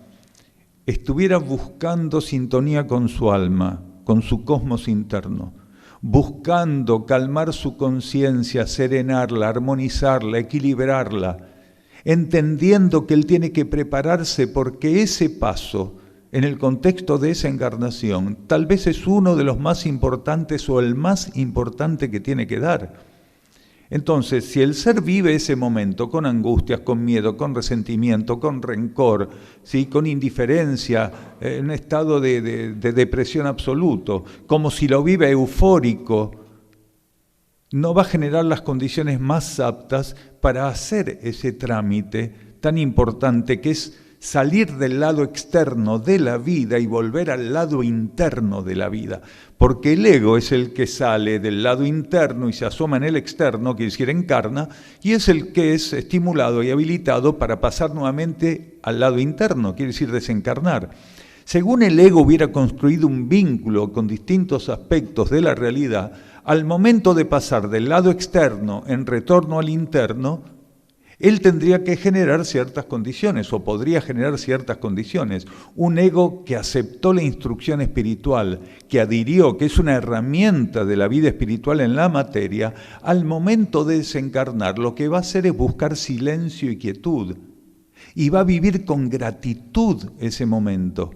estuviera buscando sintonía con su alma, con su cosmos interno, buscando calmar su conciencia, serenarla, armonizarla, equilibrarla, entendiendo que él tiene que prepararse porque ese paso, en el contexto de esa encarnación, tal vez es uno de los más importantes o el más importante que tiene que dar. Entonces, si el ser vive ese momento con angustias, con miedo, con resentimiento, con rencor, ¿sí?, con indiferencia, en un estado de depresión absoluto, como si lo vive eufórico, no va a generar las condiciones más aptas para hacer ese trámite tan importante que es salir del lado externo de la vida y volver al lado interno de la vida. Porque el ego es el que sale del lado interno y se asoma en el externo, quiere decir encarna, y es el que es estimulado y habilitado para pasar nuevamente al lado interno, quiere decir desencarnar. Según el ego hubiera construido un vínculo con distintos aspectos de la realidad, al momento de pasar del lado externo en retorno al interno, él tendría que generar ciertas condiciones, o podría generar ciertas condiciones. Un ego que aceptó la instrucción espiritual, que adhirió, que es una herramienta de la vida espiritual en la materia, al momento de desencarnar, lo que va a hacer es buscar silencio y quietud. Y va a vivir con gratitud ese momento.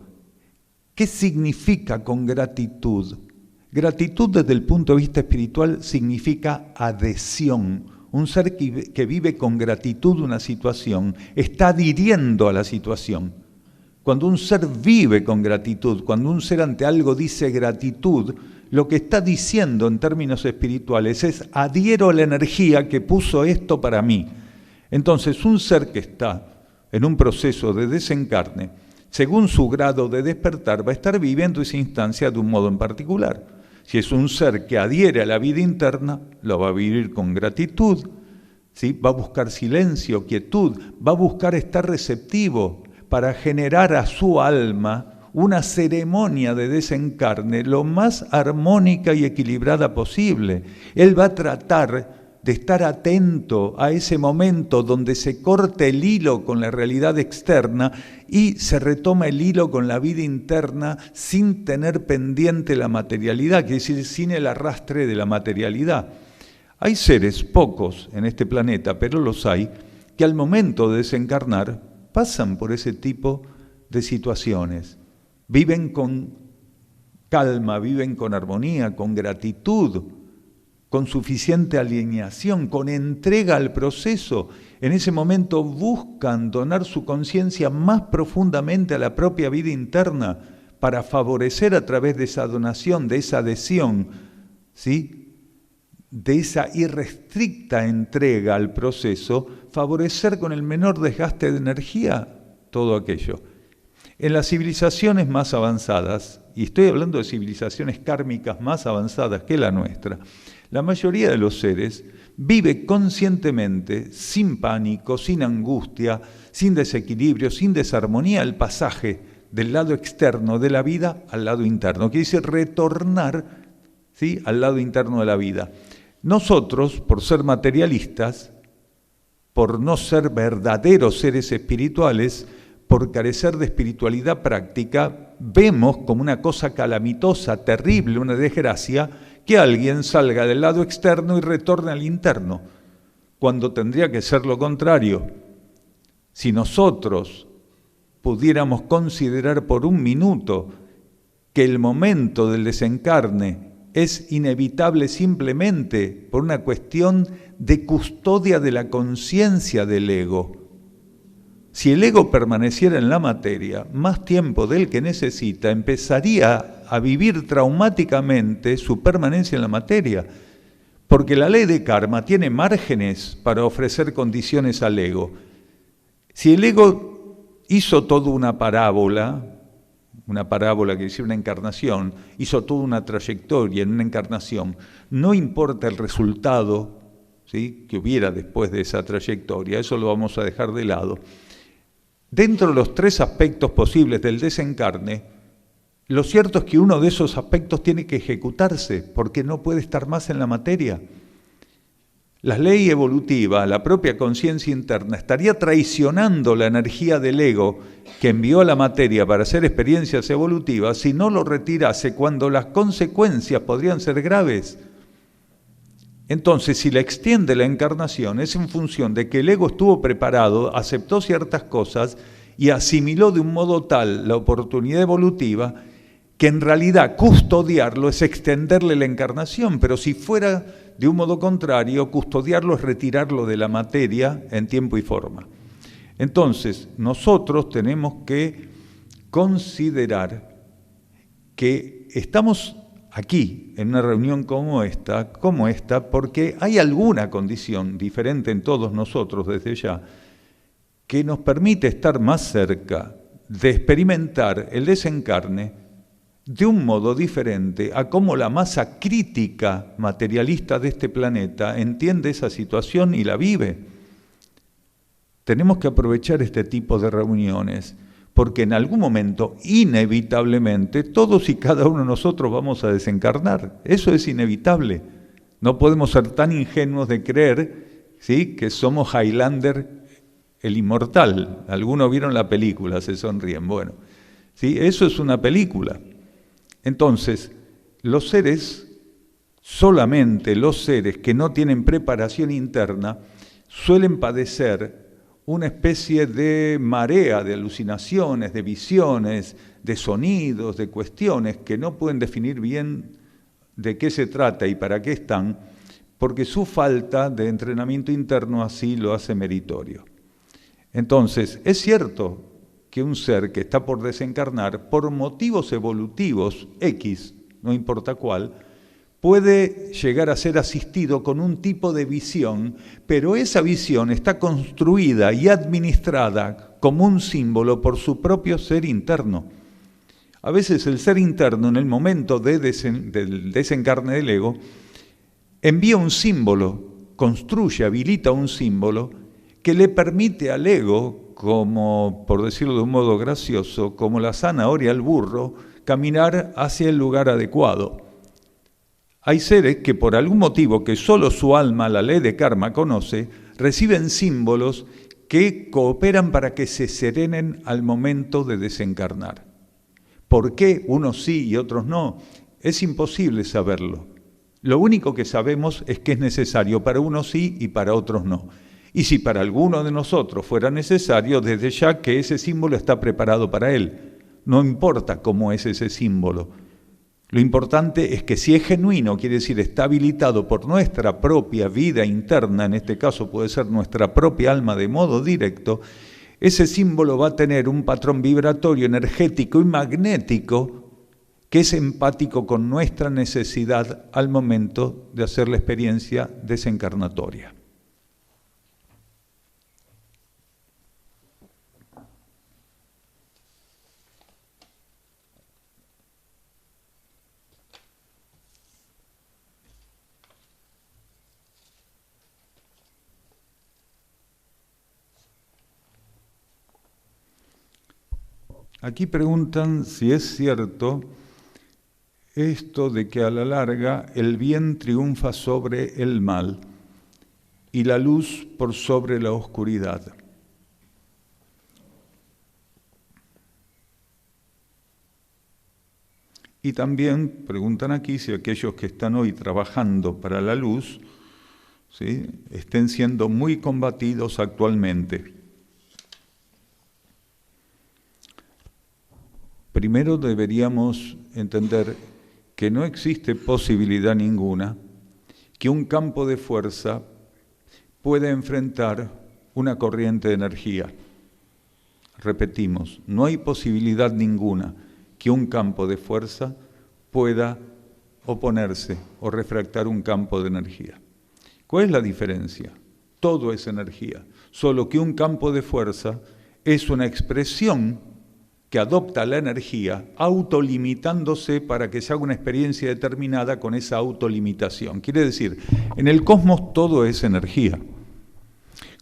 ¿Qué significa con gratitud? Gratitud desde el punto de vista espiritual significa adhesión. Un ser que vive con gratitud una situación, está adhiriendo a la situación. Cuando un ser vive con gratitud, cuando un ser ante algo dice gratitud, lo que está diciendo en términos espirituales es adhiero a la energía que puso esto para mí. Entonces, un ser que está en un proceso de desencarne, según su grado de despertar, va a estar viviendo esa instancia de un modo en particular. Si es un ser que adhiere a la vida interna, lo va a vivir con gratitud, ¿sí? Va a buscar silencio, quietud, va a buscar estar receptivo para generar a su alma una ceremonia de desencarne lo más armónica y equilibrada posible. Él va a tratar de estar atento a ese momento donde se corta el hilo con la realidad externa y se retoma el hilo con la vida interna sin tener pendiente la materialidad, quiere decir, sin el arrastre de la materialidad. Hay seres, pocos en este planeta, pero los hay, que al momento de desencarnar pasan por ese tipo de situaciones. Viven con calma, viven con armonía, con gratitud, con suficiente alineación, con entrega al proceso. En ese momento buscan donar su conciencia más profundamente a la propia vida interna para favorecer a través de esa donación, de esa adhesión, ¿sí?, de esa irrestricta entrega al proceso, favorecer con el menor desgaste de energía todo aquello. En las civilizaciones más avanzadas, y estoy hablando de civilizaciones kármicas más avanzadas que la nuestra, la mayoría de los seres vive conscientemente, sin pánico, sin angustia, sin desequilibrio, sin desarmonía, el pasaje del lado externo de la vida al lado interno, que dice retornar, ¿sí?, al lado interno de la vida. Nosotros, por ser materialistas, por no ser verdaderos seres espirituales, por carecer de espiritualidad práctica, vemos como una cosa calamitosa, terrible, una desgracia, que alguien salga del lado externo y retorne al interno, cuando tendría que ser lo contrario. Si nosotros pudiéramos considerar por un minuto que el momento del desencarne es inevitable simplemente por una cuestión de custodia de la conciencia del ego. Si el ego permaneciera en la materia más tiempo del que necesita, empezaría a vivir traumáticamente su permanencia en la materia, porque la ley de karma tiene márgenes para ofrecer condiciones al ego. Si el ego hizo toda una parábola que dice una encarnación, hizo toda una trayectoria en una encarnación, no importa el resultado, ¿sí?, que hubiera después de esa trayectoria, eso lo vamos a dejar de lado. Dentro de los 3 aspectos posibles del desencarne, lo cierto es que uno de esos aspectos tiene que ejecutarse, porque no puede estar más en la materia. La ley evolutiva, la propia conciencia interna, estaría traicionando la energía del ego que envió a la materia para hacer experiencias evolutivas si no lo retirase cuando las consecuencias podrían ser graves. Entonces, si la extiende la encarnación, es en función de que el ego estuvo preparado, aceptó ciertas cosas y asimiló de un modo tal la oportunidad evolutiva que en realidad custodiarlo es extenderle la encarnación, pero si fuera de un modo contrario, custodiarlo es retirarlo de la materia en tiempo y forma. Entonces, nosotros tenemos que considerar que estamos aquí, en una reunión como esta, porque hay alguna condición diferente en todos nosotros desde ya, que nos permite estar más cerca de experimentar el desencarne de un modo diferente a cómo la masa crítica materialista de este planeta entiende esa situación y la vive. Tenemos que aprovechar este tipo de reuniones, porque en algún momento, inevitablemente, todos y cada uno de nosotros vamos a desencarnar. Eso es inevitable. No podemos ser tan ingenuos de creer, ¿sí?, que somos Highlander, el inmortal. Algunos vieron la película, se sonríen. Bueno, ¿sí?, eso es una película. Entonces, solamente los seres que no tienen preparación interna, suelen padecer una especie de marea de alucinaciones, de visiones, de sonidos, de cuestiones que no pueden definir bien de qué se trata y para qué están, porque su falta de entrenamiento interno así lo hace meritorio. Entonces, es cierto que un ser que está por desencarnar, por motivos evolutivos X, no importa cuál, puede llegar a ser asistido con un tipo de visión, pero esa visión está construida y administrada como un símbolo por su propio ser interno. A veces el ser interno, en el momento del desencarne del ego, envía un símbolo, construye, habilita un símbolo que le permite al ego, como, por decirlo de un modo gracioso, como la zanahoria al burro, caminar hacia el lugar adecuado. Hay seres que por algún motivo que solo su alma, la ley de karma, conoce, reciben símbolos que cooperan para que se serenen al momento de desencarnar. ¿Por qué unos sí y otros no? Es imposible saberlo. Lo único que sabemos es que es necesario para unos sí y para otros no. Y si para alguno de nosotros fuera necesario, desde ya que ese símbolo está preparado para él. No importa cómo es ese símbolo. Lo importante es que si es genuino, quiere decir está habilitado por nuestra propia vida interna, en este caso puede ser nuestra propia alma de modo directo, ese símbolo va a tener un patrón vibratorio, energético y magnético que es empático con nuestra necesidad al momento de hacer la experiencia desencarnatoria. Aquí preguntan si es cierto esto de que a la larga el bien triunfa sobre el mal y la luz por sobre la oscuridad. Y también preguntan aquí si aquellos que están hoy trabajando para la luz, ¿sí?, estén siendo muy combatidos actualmente. Primero deberíamos entender que no existe posibilidad ninguna que un campo de fuerza pueda enfrentar una corriente de energía. Repetimos, no hay posibilidad ninguna que un campo de fuerza pueda oponerse o refractar un campo de energía. ¿Cuál es la diferencia? Todo es energía, solo que un campo de fuerza es una expresión que adopta la energía autolimitándose para que se haga una experiencia determinada con esa autolimitación. Quiere decir, en el cosmos todo es energía.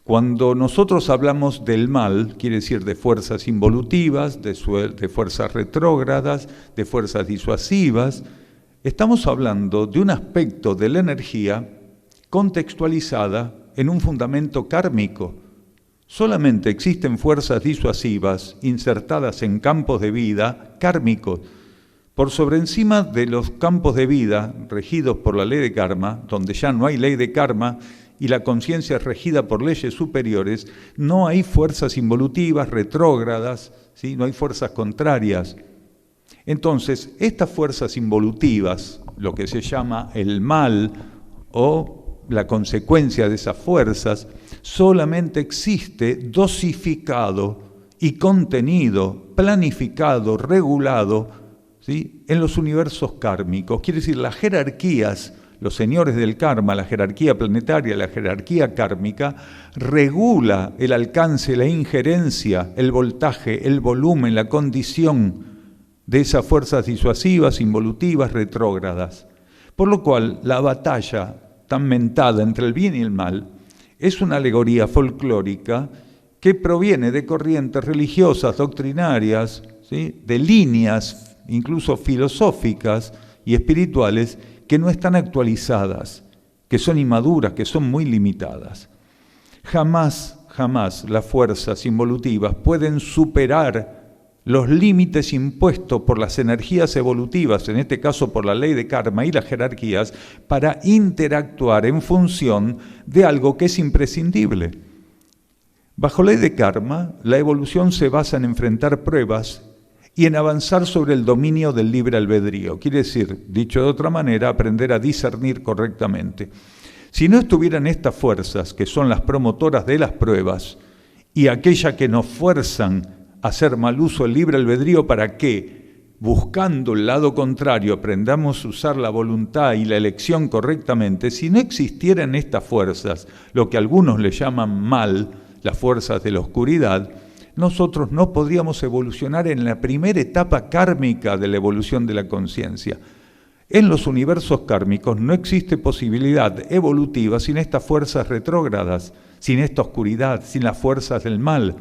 Cuando nosotros hablamos del mal, quiere decir de fuerzas involutivas, de fuerzas retrógradas, de fuerzas disuasivas, estamos hablando de un aspecto de la energía contextualizada en un fundamento kármico. Solamente existen fuerzas disuasivas insertadas en campos de vida kármicos. Por sobre encima de los campos de vida regidos por la ley de karma, donde ya no hay ley de karma, y la conciencia es regida por leyes superiores, no hay fuerzas involutivas, retrógradas, ¿sí? No hay fuerzas contrarias. Entonces, estas fuerzas involutivas, lo que se llama el mal o la consecuencia de esas fuerzas, solamente existe dosificado y contenido, planificado, regulado, ¿sí?, en los universos kármicos. Quiere decir, las jerarquías, los señores del karma, la jerarquía planetaria, la jerarquía kármica, regula el alcance, la injerencia, el voltaje, el volumen, la condición de esas fuerzas disuasivas, involutivas, retrógradas. Por lo cual, la batalla tan mentada entre el bien y el mal es una alegoría folclórica que proviene de corrientes religiosas, doctrinarias, ¿sí?, de líneas incluso filosóficas y espirituales que no están actualizadas, que son inmaduras, que son muy limitadas. Jamás las fuerzas involutivas pueden superar los límites impuestos por las energías evolutivas, en este caso por la ley de karma y las jerarquías, para interactuar en función de algo que es imprescindible. Bajo ley de karma, la evolución se basa en enfrentar pruebas y en avanzar sobre el dominio del libre albedrío. Quiere decir, dicho de otra manera, aprender a discernir correctamente. Si no estuvieran estas fuerzas, que son las promotoras de las pruebas, y aquellas que nos fuerzan a hacer mal uso del libre albedrío para que, buscando el lado contrario, aprendamos a usar la voluntad y la elección correctamente, si no existieran estas fuerzas, lo que algunos le llaman mal, las fuerzas de la oscuridad, nosotros no podríamos evolucionar en la primera etapa kármica de la evolución de la conciencia. En los universos kármicos no existe posibilidad evolutiva sin estas fuerzas retrógradas, sin esta oscuridad, sin las fuerzas del mal.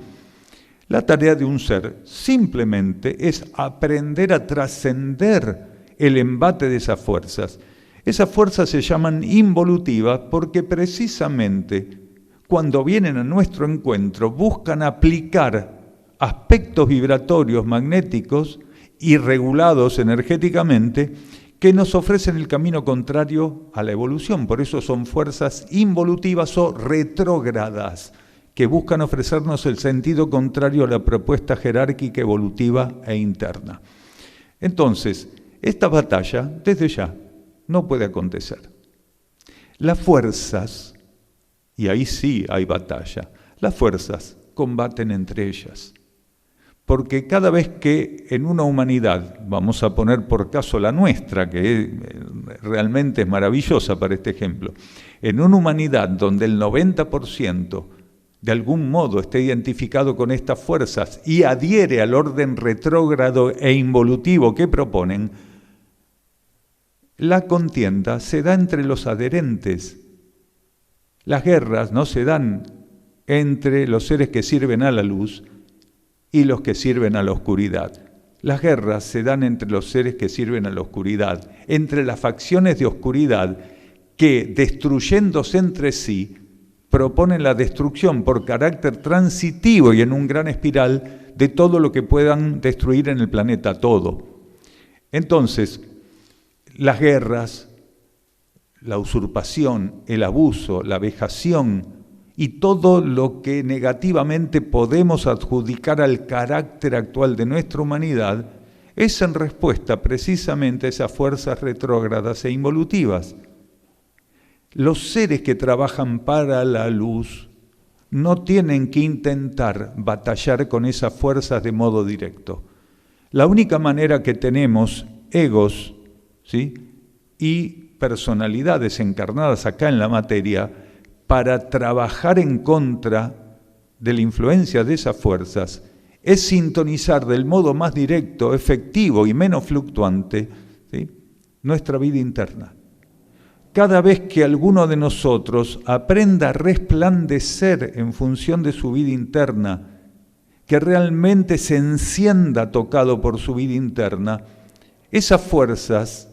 La tarea de un ser simplemente es aprender a trascender el embate de esas fuerzas. Esas fuerzas se llaman involutivas porque precisamente cuando vienen a nuestro encuentro, buscan aplicar aspectos vibratorios magnéticos y regulados energéticamente que nos ofrecen el camino contrario a la evolución. Por eso son fuerzas involutivas o retrógradas, que buscan ofrecernos el sentido contrario a la propuesta jerárquica, evolutiva e interna. Entonces, esta batalla, desde ya, no puede acontecer. Las fuerzas, y ahí sí hay batalla, las fuerzas combaten entre ellas. Porque cada vez que en una humanidad, vamos a poner por caso la nuestra, que realmente es maravillosa para este ejemplo, en una humanidad donde el 90% de algún modo está identificado con estas fuerzas y adhiere al orden retrógrado e involutivo que proponen, la contienda se da entre los adherentes. Las guerras no se dan entre los seres que sirven a la luz, y los que sirven a la oscuridad. Las guerras se dan entre los seres que sirven a la oscuridad, entre las facciones de oscuridad que, destruyéndose entre sí, proponen la destrucción por carácter transitivo y en un gran espiral de todo lo que puedan destruir en el planeta, todo. Entonces, las guerras, la usurpación, el abuso, la vejación y todo lo que negativamente podemos adjudicar al carácter actual de nuestra humanidad es en respuesta precisamente a esas fuerzas retrógradas e involutivas. Los seres que trabajan para la luz no tienen que intentar batallar con esas fuerzas de modo directo. La única manera que tenemos egos, ¿sí?, y personalidades encarnadas acá en la materia para trabajar en contra de la influencia de esas fuerzas es sintonizar del modo más directo, efectivo y menos fluctuante, ¿sí?, nuestra vida interna. Cada vez que alguno de nosotros aprenda a resplandecer en función de su vida interna, que realmente se encienda tocado por su vida interna, esas fuerzas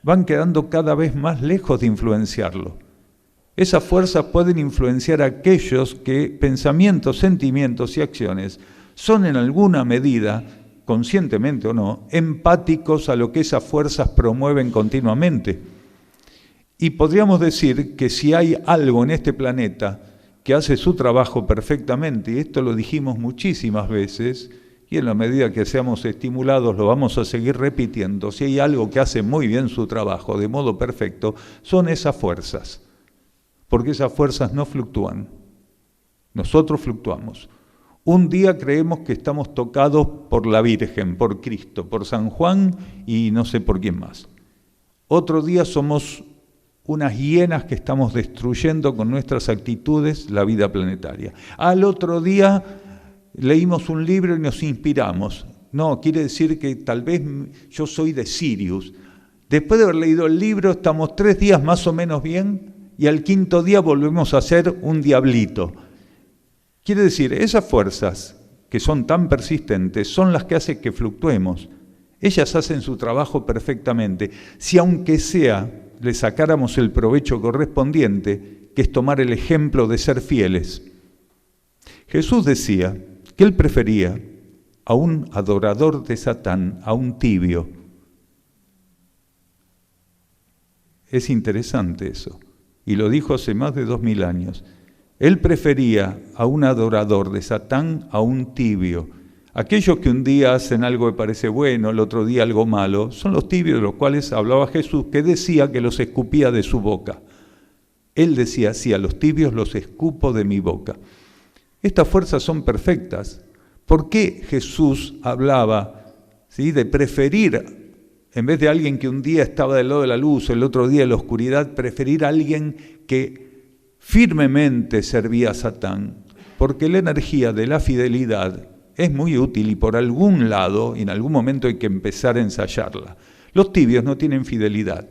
van quedando cada vez más lejos de influenciarlo. Esas fuerzas pueden influenciar a aquellos que pensamientos, sentimientos y acciones son en alguna medida, conscientemente o no, empáticos a lo que esas fuerzas promueven continuamente. Y podríamos decir que si hay algo en este planeta que hace su trabajo perfectamente, y esto lo dijimos muchísimas veces, y en la medida que seamos estimulados lo vamos a seguir repitiendo, si hay algo que hace muy bien su trabajo de modo perfecto, son esas fuerzas, porque esas fuerzas no fluctúan, nosotros fluctuamos. Un día creemos que estamos tocados por la Virgen, por Cristo, por San Juan y no sé por quién más. Otro día somos unas hienas que estamos destruyendo con nuestras actitudes la vida planetaria. Al otro día leímos un libro y nos inspiramos. No, quiere decir que tal vez yo soy de Sirius. Después de haber leído el libro estamos 3 días más o menos bien y al 5.º día volvemos a ser un diablito. Quiere decir, esas fuerzas que son tan persistentes son las que hacen que fluctuemos. Ellas hacen su trabajo perfectamente. Si aunque sea le sacáramos el provecho correspondiente, que es tomar el ejemplo de ser fieles. Jesús decía que él prefería a un adorador de Satán, a un tibio. Es interesante eso, y lo dijo hace más de 2000 años. Él prefería a un adorador de Satán a un tibio. Aquellos que un día hacen algo que parece bueno, el otro día algo malo, son los tibios de los cuales hablaba Jesús, que decía que los escupía de su boca. Él decía, sí, a los tibios los escupo de mi boca. Estas fuerzas son perfectas. ¿Por qué Jesús hablaba, ¿sí?, de preferir, en vez de alguien que un día estaba del lado de la luz, el otro día de la oscuridad, preferir a alguien que firmemente servía a Satán? Porque la energía de la fidelidad es muy útil y por algún lado, y en algún momento hay que empezar a ensayarla. Los tibios no tienen fidelidad.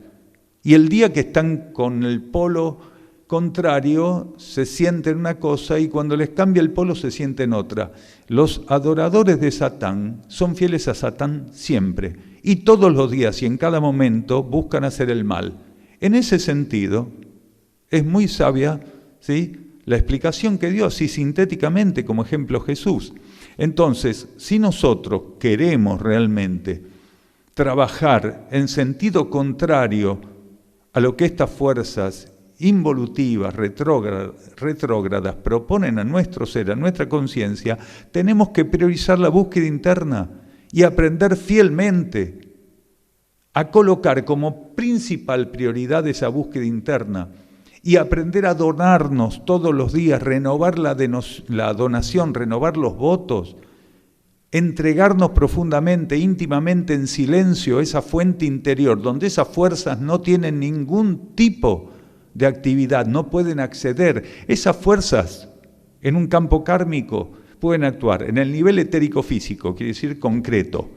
Y el día que están con el polo contrario, se sienten una cosa y cuando les cambia el polo se sienten otra. Los adoradores de Satán son fieles a Satán siempre. Y todos los días y en cada momento buscan hacer el mal. En ese sentido, es muy sabia, ¿sí?, la explicación que dio así sintéticamente como ejemplo Jesús. Entonces, si nosotros queremos realmente trabajar en sentido contrario a lo que estas fuerzas involutivas, retrógradas proponen a nuestro ser, a nuestra conciencia, tenemos que priorizar la búsqueda interna y aprender fielmente a colocar como principal prioridad esa búsqueda interna y aprender a donarnos todos los días, renovar la donación, renovar los votos, entregarnos profundamente, íntimamente, en silencio a esa fuente interior, donde esas fuerzas no tienen ningún tipo de actividad, no pueden acceder. Esas fuerzas en un campo kármico pueden actuar en el nivel etérico-físico, quiere decir concreto,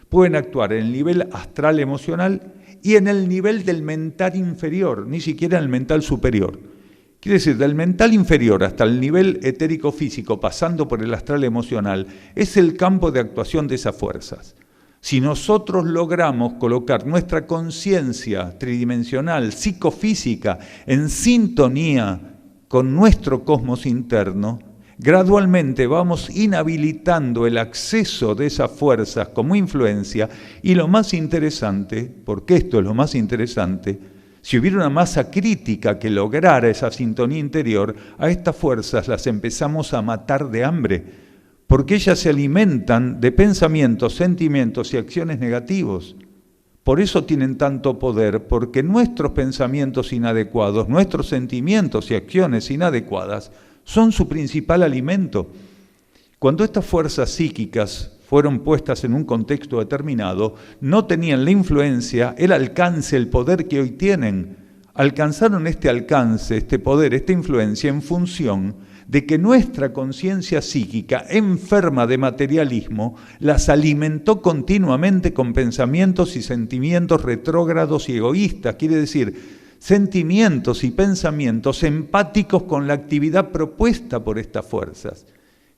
pueden actuar en el nivel astral emocional y en el nivel del mental inferior, ni siquiera en el mental superior. Quiere decir, del mental inferior hasta el nivel etérico-físico, pasando por el astral emocional, es el campo de actuación de esas fuerzas. Si nosotros logramos colocar nuestra conciencia tridimensional, psicofísica, en sintonía con nuestro cosmos interno, gradualmente vamos inhabilitando el acceso de esas fuerzas como influencia, y lo más interesante, porque esto es lo más interesante, si hubiera una masa crítica que lograra esa sintonía interior, a estas fuerzas las empezamos a matar de hambre, porque ellas se alimentan de pensamientos, sentimientos y acciones negativos. Por eso tienen tanto poder, porque nuestros pensamientos inadecuados, nuestros sentimientos y acciones inadecuadas son su principal alimento. Cuando estas fuerzas psíquicas fueron puestas en un contexto determinado, no tenían la influencia, el alcance, el poder que hoy tienen. Alcanzaron este alcance, este poder, esta influencia en función de que nuestra conciencia psíquica, enferma de materialismo, las alimentó continuamente con pensamientos y sentimientos retrógrados y egoístas, quiere decir, sentimientos y pensamientos empáticos con la actividad propuesta por estas fuerzas.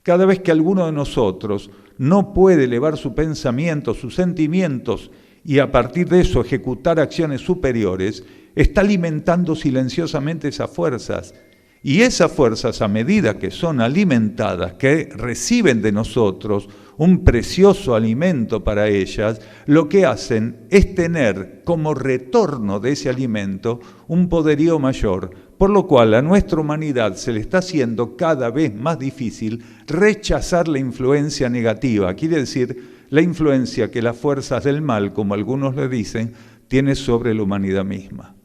Cada vez que alguno de nosotros no puede elevar su pensamiento, sus sentimientos y a partir de eso ejecutar acciones superiores, está alimentando silenciosamente esas fuerzas. Y esas fuerzas, a medida que son alimentadas, que reciben de nosotros un precioso alimento para ellas, lo que hacen es tener como retorno de ese alimento un poderío mayor, por lo cual a nuestra humanidad se le está haciendo cada vez más difícil rechazar la influencia negativa, quiere decir la influencia que las fuerzas del mal, como algunos le dicen, tienen sobre la humanidad misma.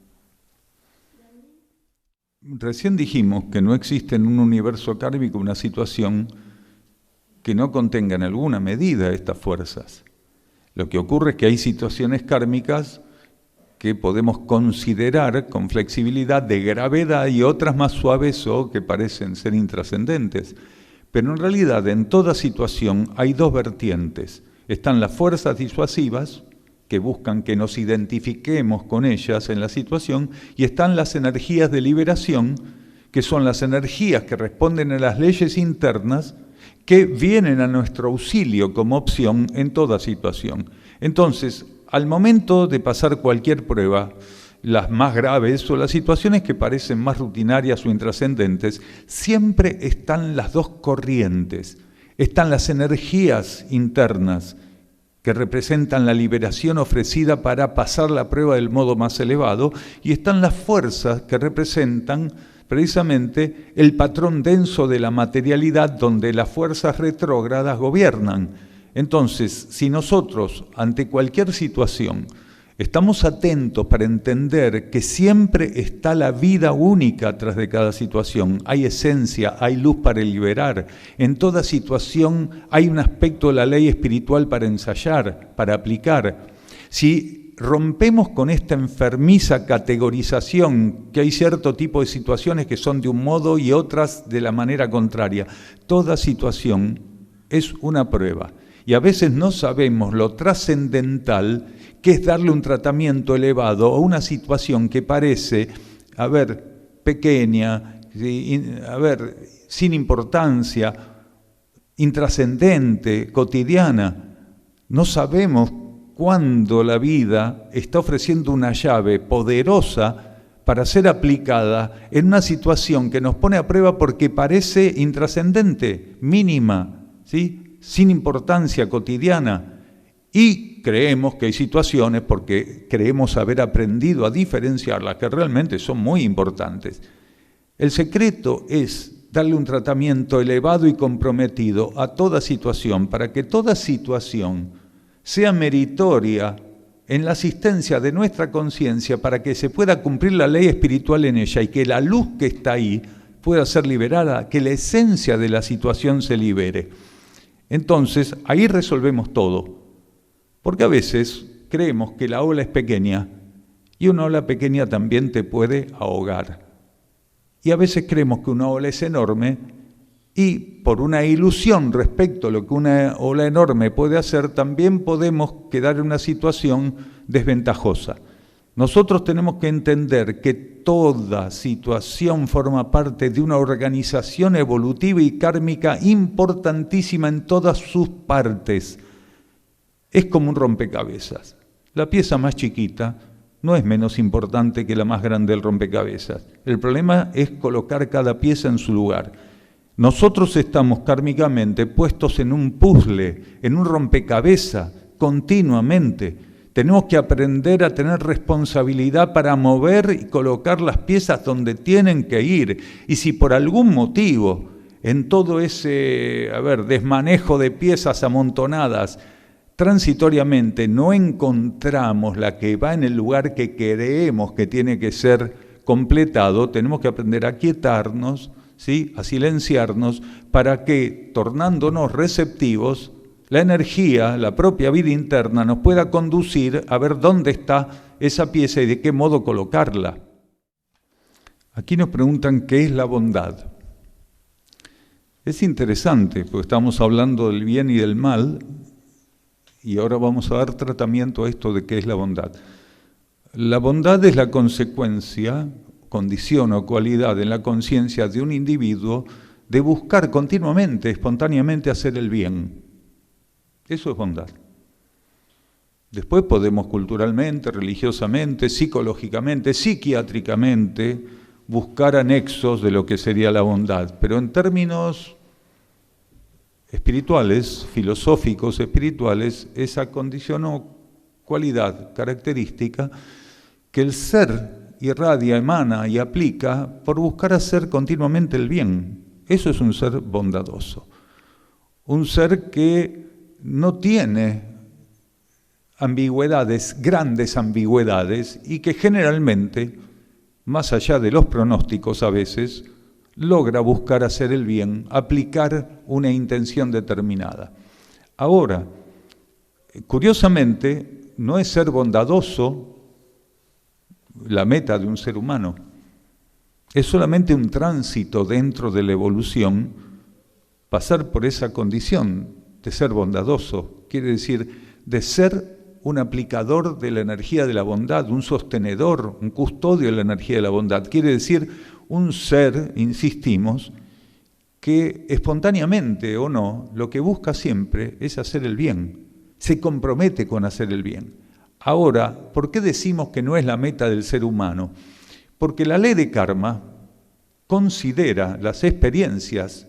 Recién dijimos que no existe en un universo kármico una situación que no contenga en alguna medida estas fuerzas. Lo que ocurre es que hay situaciones kármicas que podemos considerar con flexibilidad de gravedad y otras más suaves o que parecen ser intrascendentes. Pero en realidad en toda situación hay dos vertientes. Están las fuerzas disuasivas, que buscan que nos identifiquemos con ellas en la situación, y están las energías de liberación, que son las energías que responden a las leyes internas, que vienen a nuestro auxilio como opción en toda situación. Entonces, al momento de pasar cualquier prueba, las más graves o las situaciones que parecen más rutinarias o intrascendentes, siempre están las dos corrientes. Están las energías internas, que representan la liberación ofrecida para pasar la prueba del modo más elevado, y están las fuerzas que representan precisamente el patrón denso de la materialidad donde las fuerzas retrógradas gobiernan. Entonces, si nosotros, ante cualquier situación, estamos atentos para entender que siempre está la vida única tras de cada situación, hay esencia, hay luz para liberar, en toda situación hay un aspecto de la ley espiritual para ensayar, para aplicar. Si rompemos con esta enfermiza categorización, que hay cierto tipo de situaciones que son de un modo y otras de la manera contraria, toda situación es una prueba. Y a veces no sabemos lo trascendental que es darle un tratamiento elevado a una situación que parece, pequeña, sin importancia, intrascendente, cotidiana. No sabemos cuándo la vida está ofreciendo una llave poderosa para ser aplicada en una situación que nos pone a prueba porque parece intrascendente, mínima, ¿sí?, sin importancia cotidiana. Y creemos que hay situaciones, porque creemos haber aprendido a diferenciarlas, que realmente son muy importantes. El secreto es darle un tratamiento elevado y comprometido a toda situación, para que toda situación sea meritoria en la asistencia de nuestra conciencia, para que se pueda cumplir la ley espiritual en ella y que la luz que está ahí pueda ser liberada, que la esencia de la situación se libere. Entonces, ahí resolvemos todo. Porque a veces creemos que la ola es pequeña y una ola pequeña también te puede ahogar. Y a veces creemos que una ola es enorme y por una ilusión respecto a lo que una ola enorme puede hacer, también podemos quedar en una situación desventajosa. Nosotros tenemos que entender que toda situación forma parte de una organización evolutiva y kármica importantísima en todas sus partes. Es como un rompecabezas. La pieza más chiquita no es menos importante que la más grande del rompecabezas. El problema es colocar cada pieza en su lugar. Nosotros estamos kármicamente puestos en un puzzle, en un rompecabezas, continuamente. Tenemos que aprender a tener responsabilidad para mover y colocar las piezas donde tienen que ir. Y si por algún motivo, en todo ese desmanejo de piezas amontonadas, transitoriamente no encontramos la que va en el lugar que creemos que tiene que ser completado, tenemos que aprender a quietarnos, ¿sí?, a silenciarnos, para que, tornándonos receptivos, la energía, la propia vida interna, nos pueda conducir a ver dónde está esa pieza y de qué modo colocarla. Aquí nos preguntan qué es la bondad. Es interesante, porque estamos hablando del bien y del mal, y ahora vamos a dar tratamiento a esto de qué es la bondad. La bondad es la consecuencia, condición o cualidad en la conciencia de un individuo de buscar continuamente, espontáneamente hacer el bien. Eso es bondad. Después podemos culturalmente, religiosamente, psicológicamente, psiquiátricamente buscar anexos de lo que sería la bondad, pero en términos espirituales, filosóficos espirituales, esa condición o cualidad característica que el ser irradia, emana y aplica por buscar hacer continuamente el bien. Eso es un ser bondadoso. Un ser que no tiene ambigüedades, grandes ambigüedades, y que generalmente, más allá de los pronósticos a veces, logra buscar hacer el bien, aplicar una intención determinada. Ahora, curiosamente, no es ser bondadoso la meta de un ser humano. Es solamente un tránsito dentro de la evolución, pasar por esa condición de ser bondadoso, quiere decir de ser un aplicador de la energía de la bondad, un sostenedor, un custodio de la energía de la bondad, quiere decir un ser, insistimos, que espontáneamente o no, lo que busca siempre es hacer el bien, se compromete con hacer el bien. Ahora, ¿por qué decimos que no es la meta del ser humano? Porque la ley de karma considera las experiencias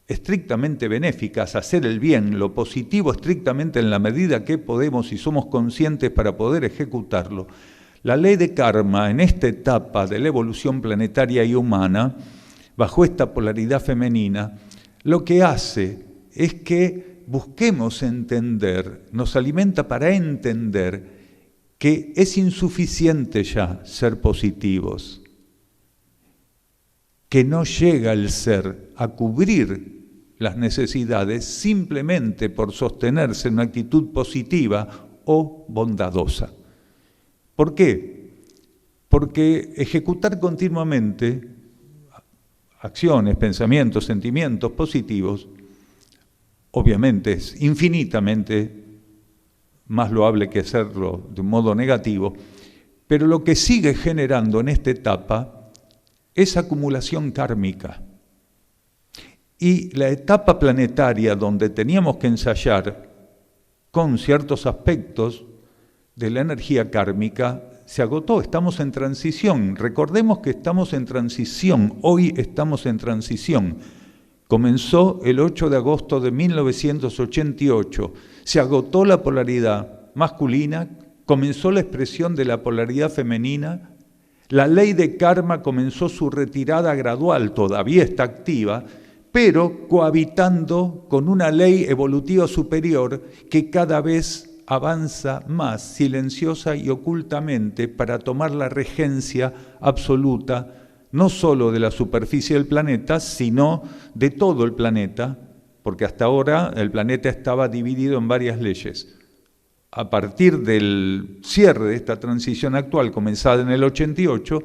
estrictamente benéficas, hacer el bien, lo positivo estrictamente en la medida que podemos y somos conscientes para poder ejecutarlo. La ley de karma en esta etapa de la evolución planetaria y humana, bajo esta polaridad femenina, lo que hace es que busquemos entender, nos alimenta para entender que es insuficiente ya ser positivos, que no llega el ser a cubrir las necesidades simplemente por sostenerse en una actitud positiva o bondadosa. ¿Por qué? Porque ejecutar continuamente acciones, pensamientos, sentimientos positivos, obviamente es infinitamente más loable que hacerlo de un modo negativo, pero lo que sigue generando en esta etapa es acumulación kármica. Y la etapa planetaria donde teníamos que ensayar con ciertos aspectos de la energía kármica se agotó, estamos en transición. Recordemos que estamos en transición, hoy estamos en transición. Comenzó el 8 de agosto de 1988, se agotó la polaridad masculina, comenzó la expresión de la polaridad femenina, la ley de karma comenzó su retirada gradual, todavía está activa, pero cohabitando con una ley evolutiva superior que cada vez avanza más silenciosa y ocultamente para tomar la regencia absoluta no solo de la superficie del planeta, sino de todo el planeta, porque hasta ahora el planeta estaba dividido en varias leyes. A partir del cierre de esta transición actual, comenzada en el 88,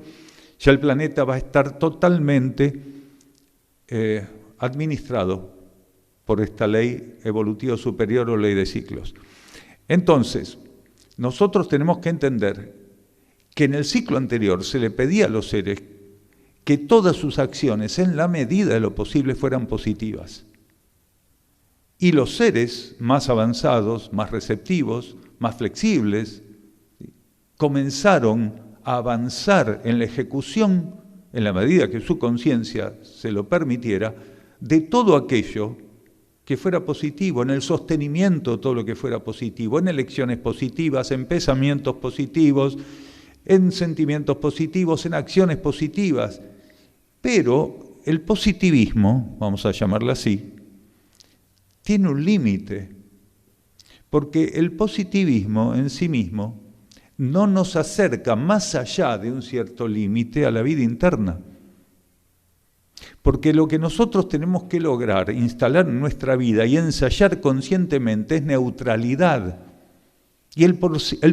ya el planeta va a estar totalmente administrado por esta ley evolutiva superior o ley de ciclos. Entonces, nosotros tenemos que entender que en el ciclo anterior se le pedía a los seres que todas sus acciones, en la medida de lo posible, fueran positivas. Y los seres más avanzados, más receptivos, más flexibles, comenzaron a avanzar en la ejecución, en la medida que su conciencia se lo permitiera, de todo aquello que fuera positivo, en el sostenimiento de todo lo que fuera positivo, en elecciones positivas, en pensamientos positivos, en sentimientos positivos, en acciones positivas. Pero el positivismo, vamos a llamarlo así, tiene un límite, porque el positivismo en sí mismo no nos acerca más allá de un cierto límite a la vida interna. Porque lo que nosotros tenemos que lograr, instalar en nuestra vida y ensayar conscientemente es neutralidad. Y el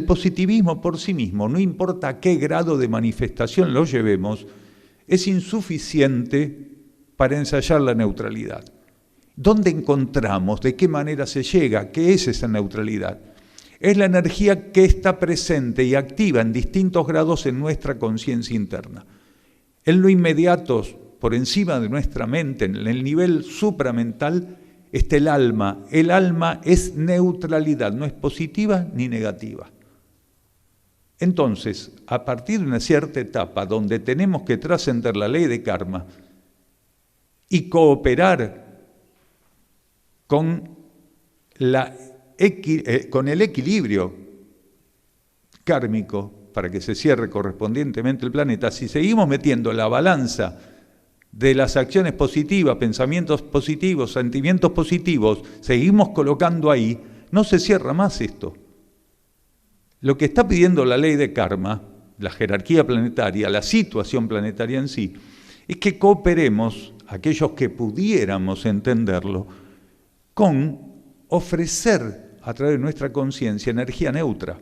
positivismo por sí mismo, no importa a qué grado de manifestación lo llevemos, es insuficiente para ensayar la neutralidad. ¿Dónde encontramos? ¿De qué manera se llega? ¿Qué es esa neutralidad? Es la energía que está presente y activa en distintos grados en nuestra conciencia interna. En lo inmediato, por encima de nuestra mente, en el nivel supramental, está el alma. El alma es neutralidad, no es positiva ni negativa. Entonces, a partir de una cierta etapa donde tenemos que trascender la ley de karma y cooperar con el equilibrio kármico para que se cierre correspondientemente el planeta, si seguimos metiendo la balanza de las acciones positivas, pensamientos positivos, sentimientos positivos, seguimos colocando ahí, no se cierra más esto. Lo que está pidiendo la ley de karma, la jerarquía planetaria, la situación planetaria en sí, es que cooperemos, aquellos que pudiéramos entenderlo, con ofrecer a través de nuestra conciencia energía neutra.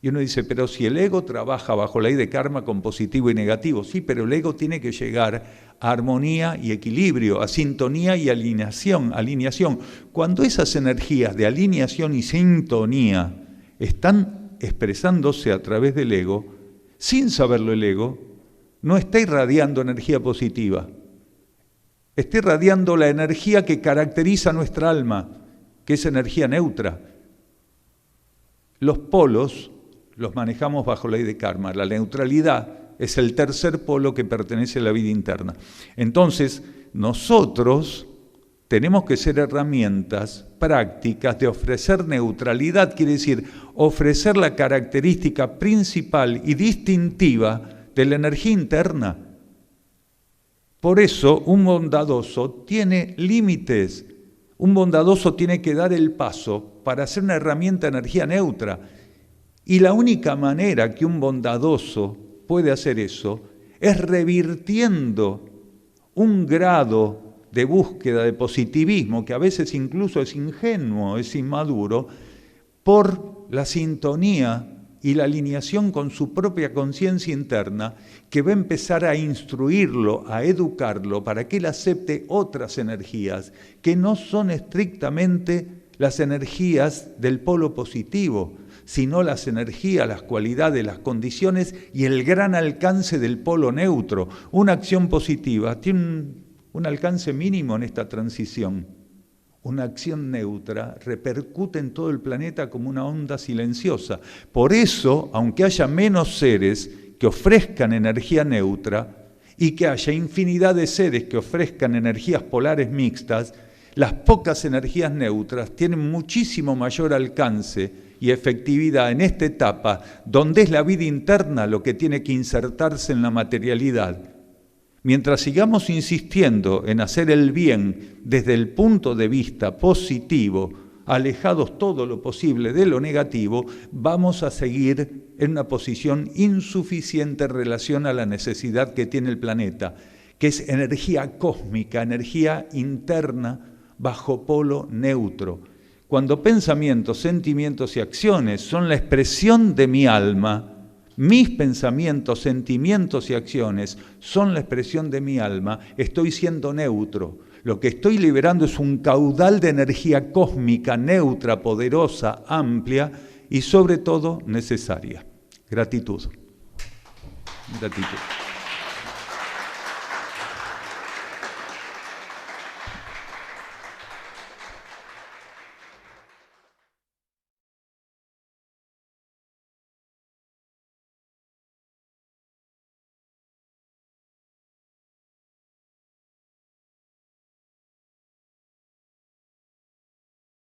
Y uno dice, pero si el ego trabaja bajo la ley de karma con positivo y negativo, sí, pero el ego tiene que llegar a armonía y equilibrio, a sintonía y alineación. Cuando esas energías de alineación y sintonía están expresándose a través del ego, sin saberlo el ego, no está irradiando energía positiva. Está irradiando la energía que caracteriza nuestra alma, que es energía neutra. Los polos los manejamos bajo la ley de karma. La neutralidad es el tercer polo que pertenece a la vida interna. Entonces, nosotros tenemos que ser herramientas prácticas de ofrecer neutralidad, quiere decir, ofrecer la característica principal y distintiva de la energía interna. Por eso, un bondadoso tiene límites. Un bondadoso tiene que dar el paso para ser una herramienta de energía neutra. Y la única manera que un bondadoso puede hacer eso es revirtiendo un grado de búsqueda de positivismo, que a veces incluso es ingenuo, es inmaduro, por la sintonía y la alineación con su propia conciencia interna, que va a empezar a instruirlo, a educarlo, para que él acepte otras energías, que no son estrictamente las energías del polo positivo, sino las energías, las cualidades, las condiciones y el gran alcance del polo neutro. Una acción positiva tiene un alcance mínimo en esta transición. Una acción neutra repercute en todo el planeta como una onda silenciosa. Por eso, aunque haya menos seres que ofrezcan energía neutra y que haya infinidad de seres que ofrezcan energías polares mixtas, las pocas energías neutras tienen muchísimo mayor alcance y efectividad en esta etapa, donde es la vida interna lo que tiene que insertarse en la materialidad. Mientras sigamos insistiendo en hacer el bien desde el punto de vista positivo, alejados todo lo posible de lo negativo, vamos a seguir en una posición insuficiente en relación a la necesidad que tiene el planeta, que es energía cósmica, energía interna bajo polo neutro. Cuando pensamientos, sentimientos y acciones son la expresión de mi alma, mis pensamientos, sentimientos y acciones son la expresión de mi alma, estoy siendo neutro. Lo que estoy liberando es un caudal de energía cósmica, neutra, poderosa, amplia y sobre todo necesaria. Gratitud. Gratitud.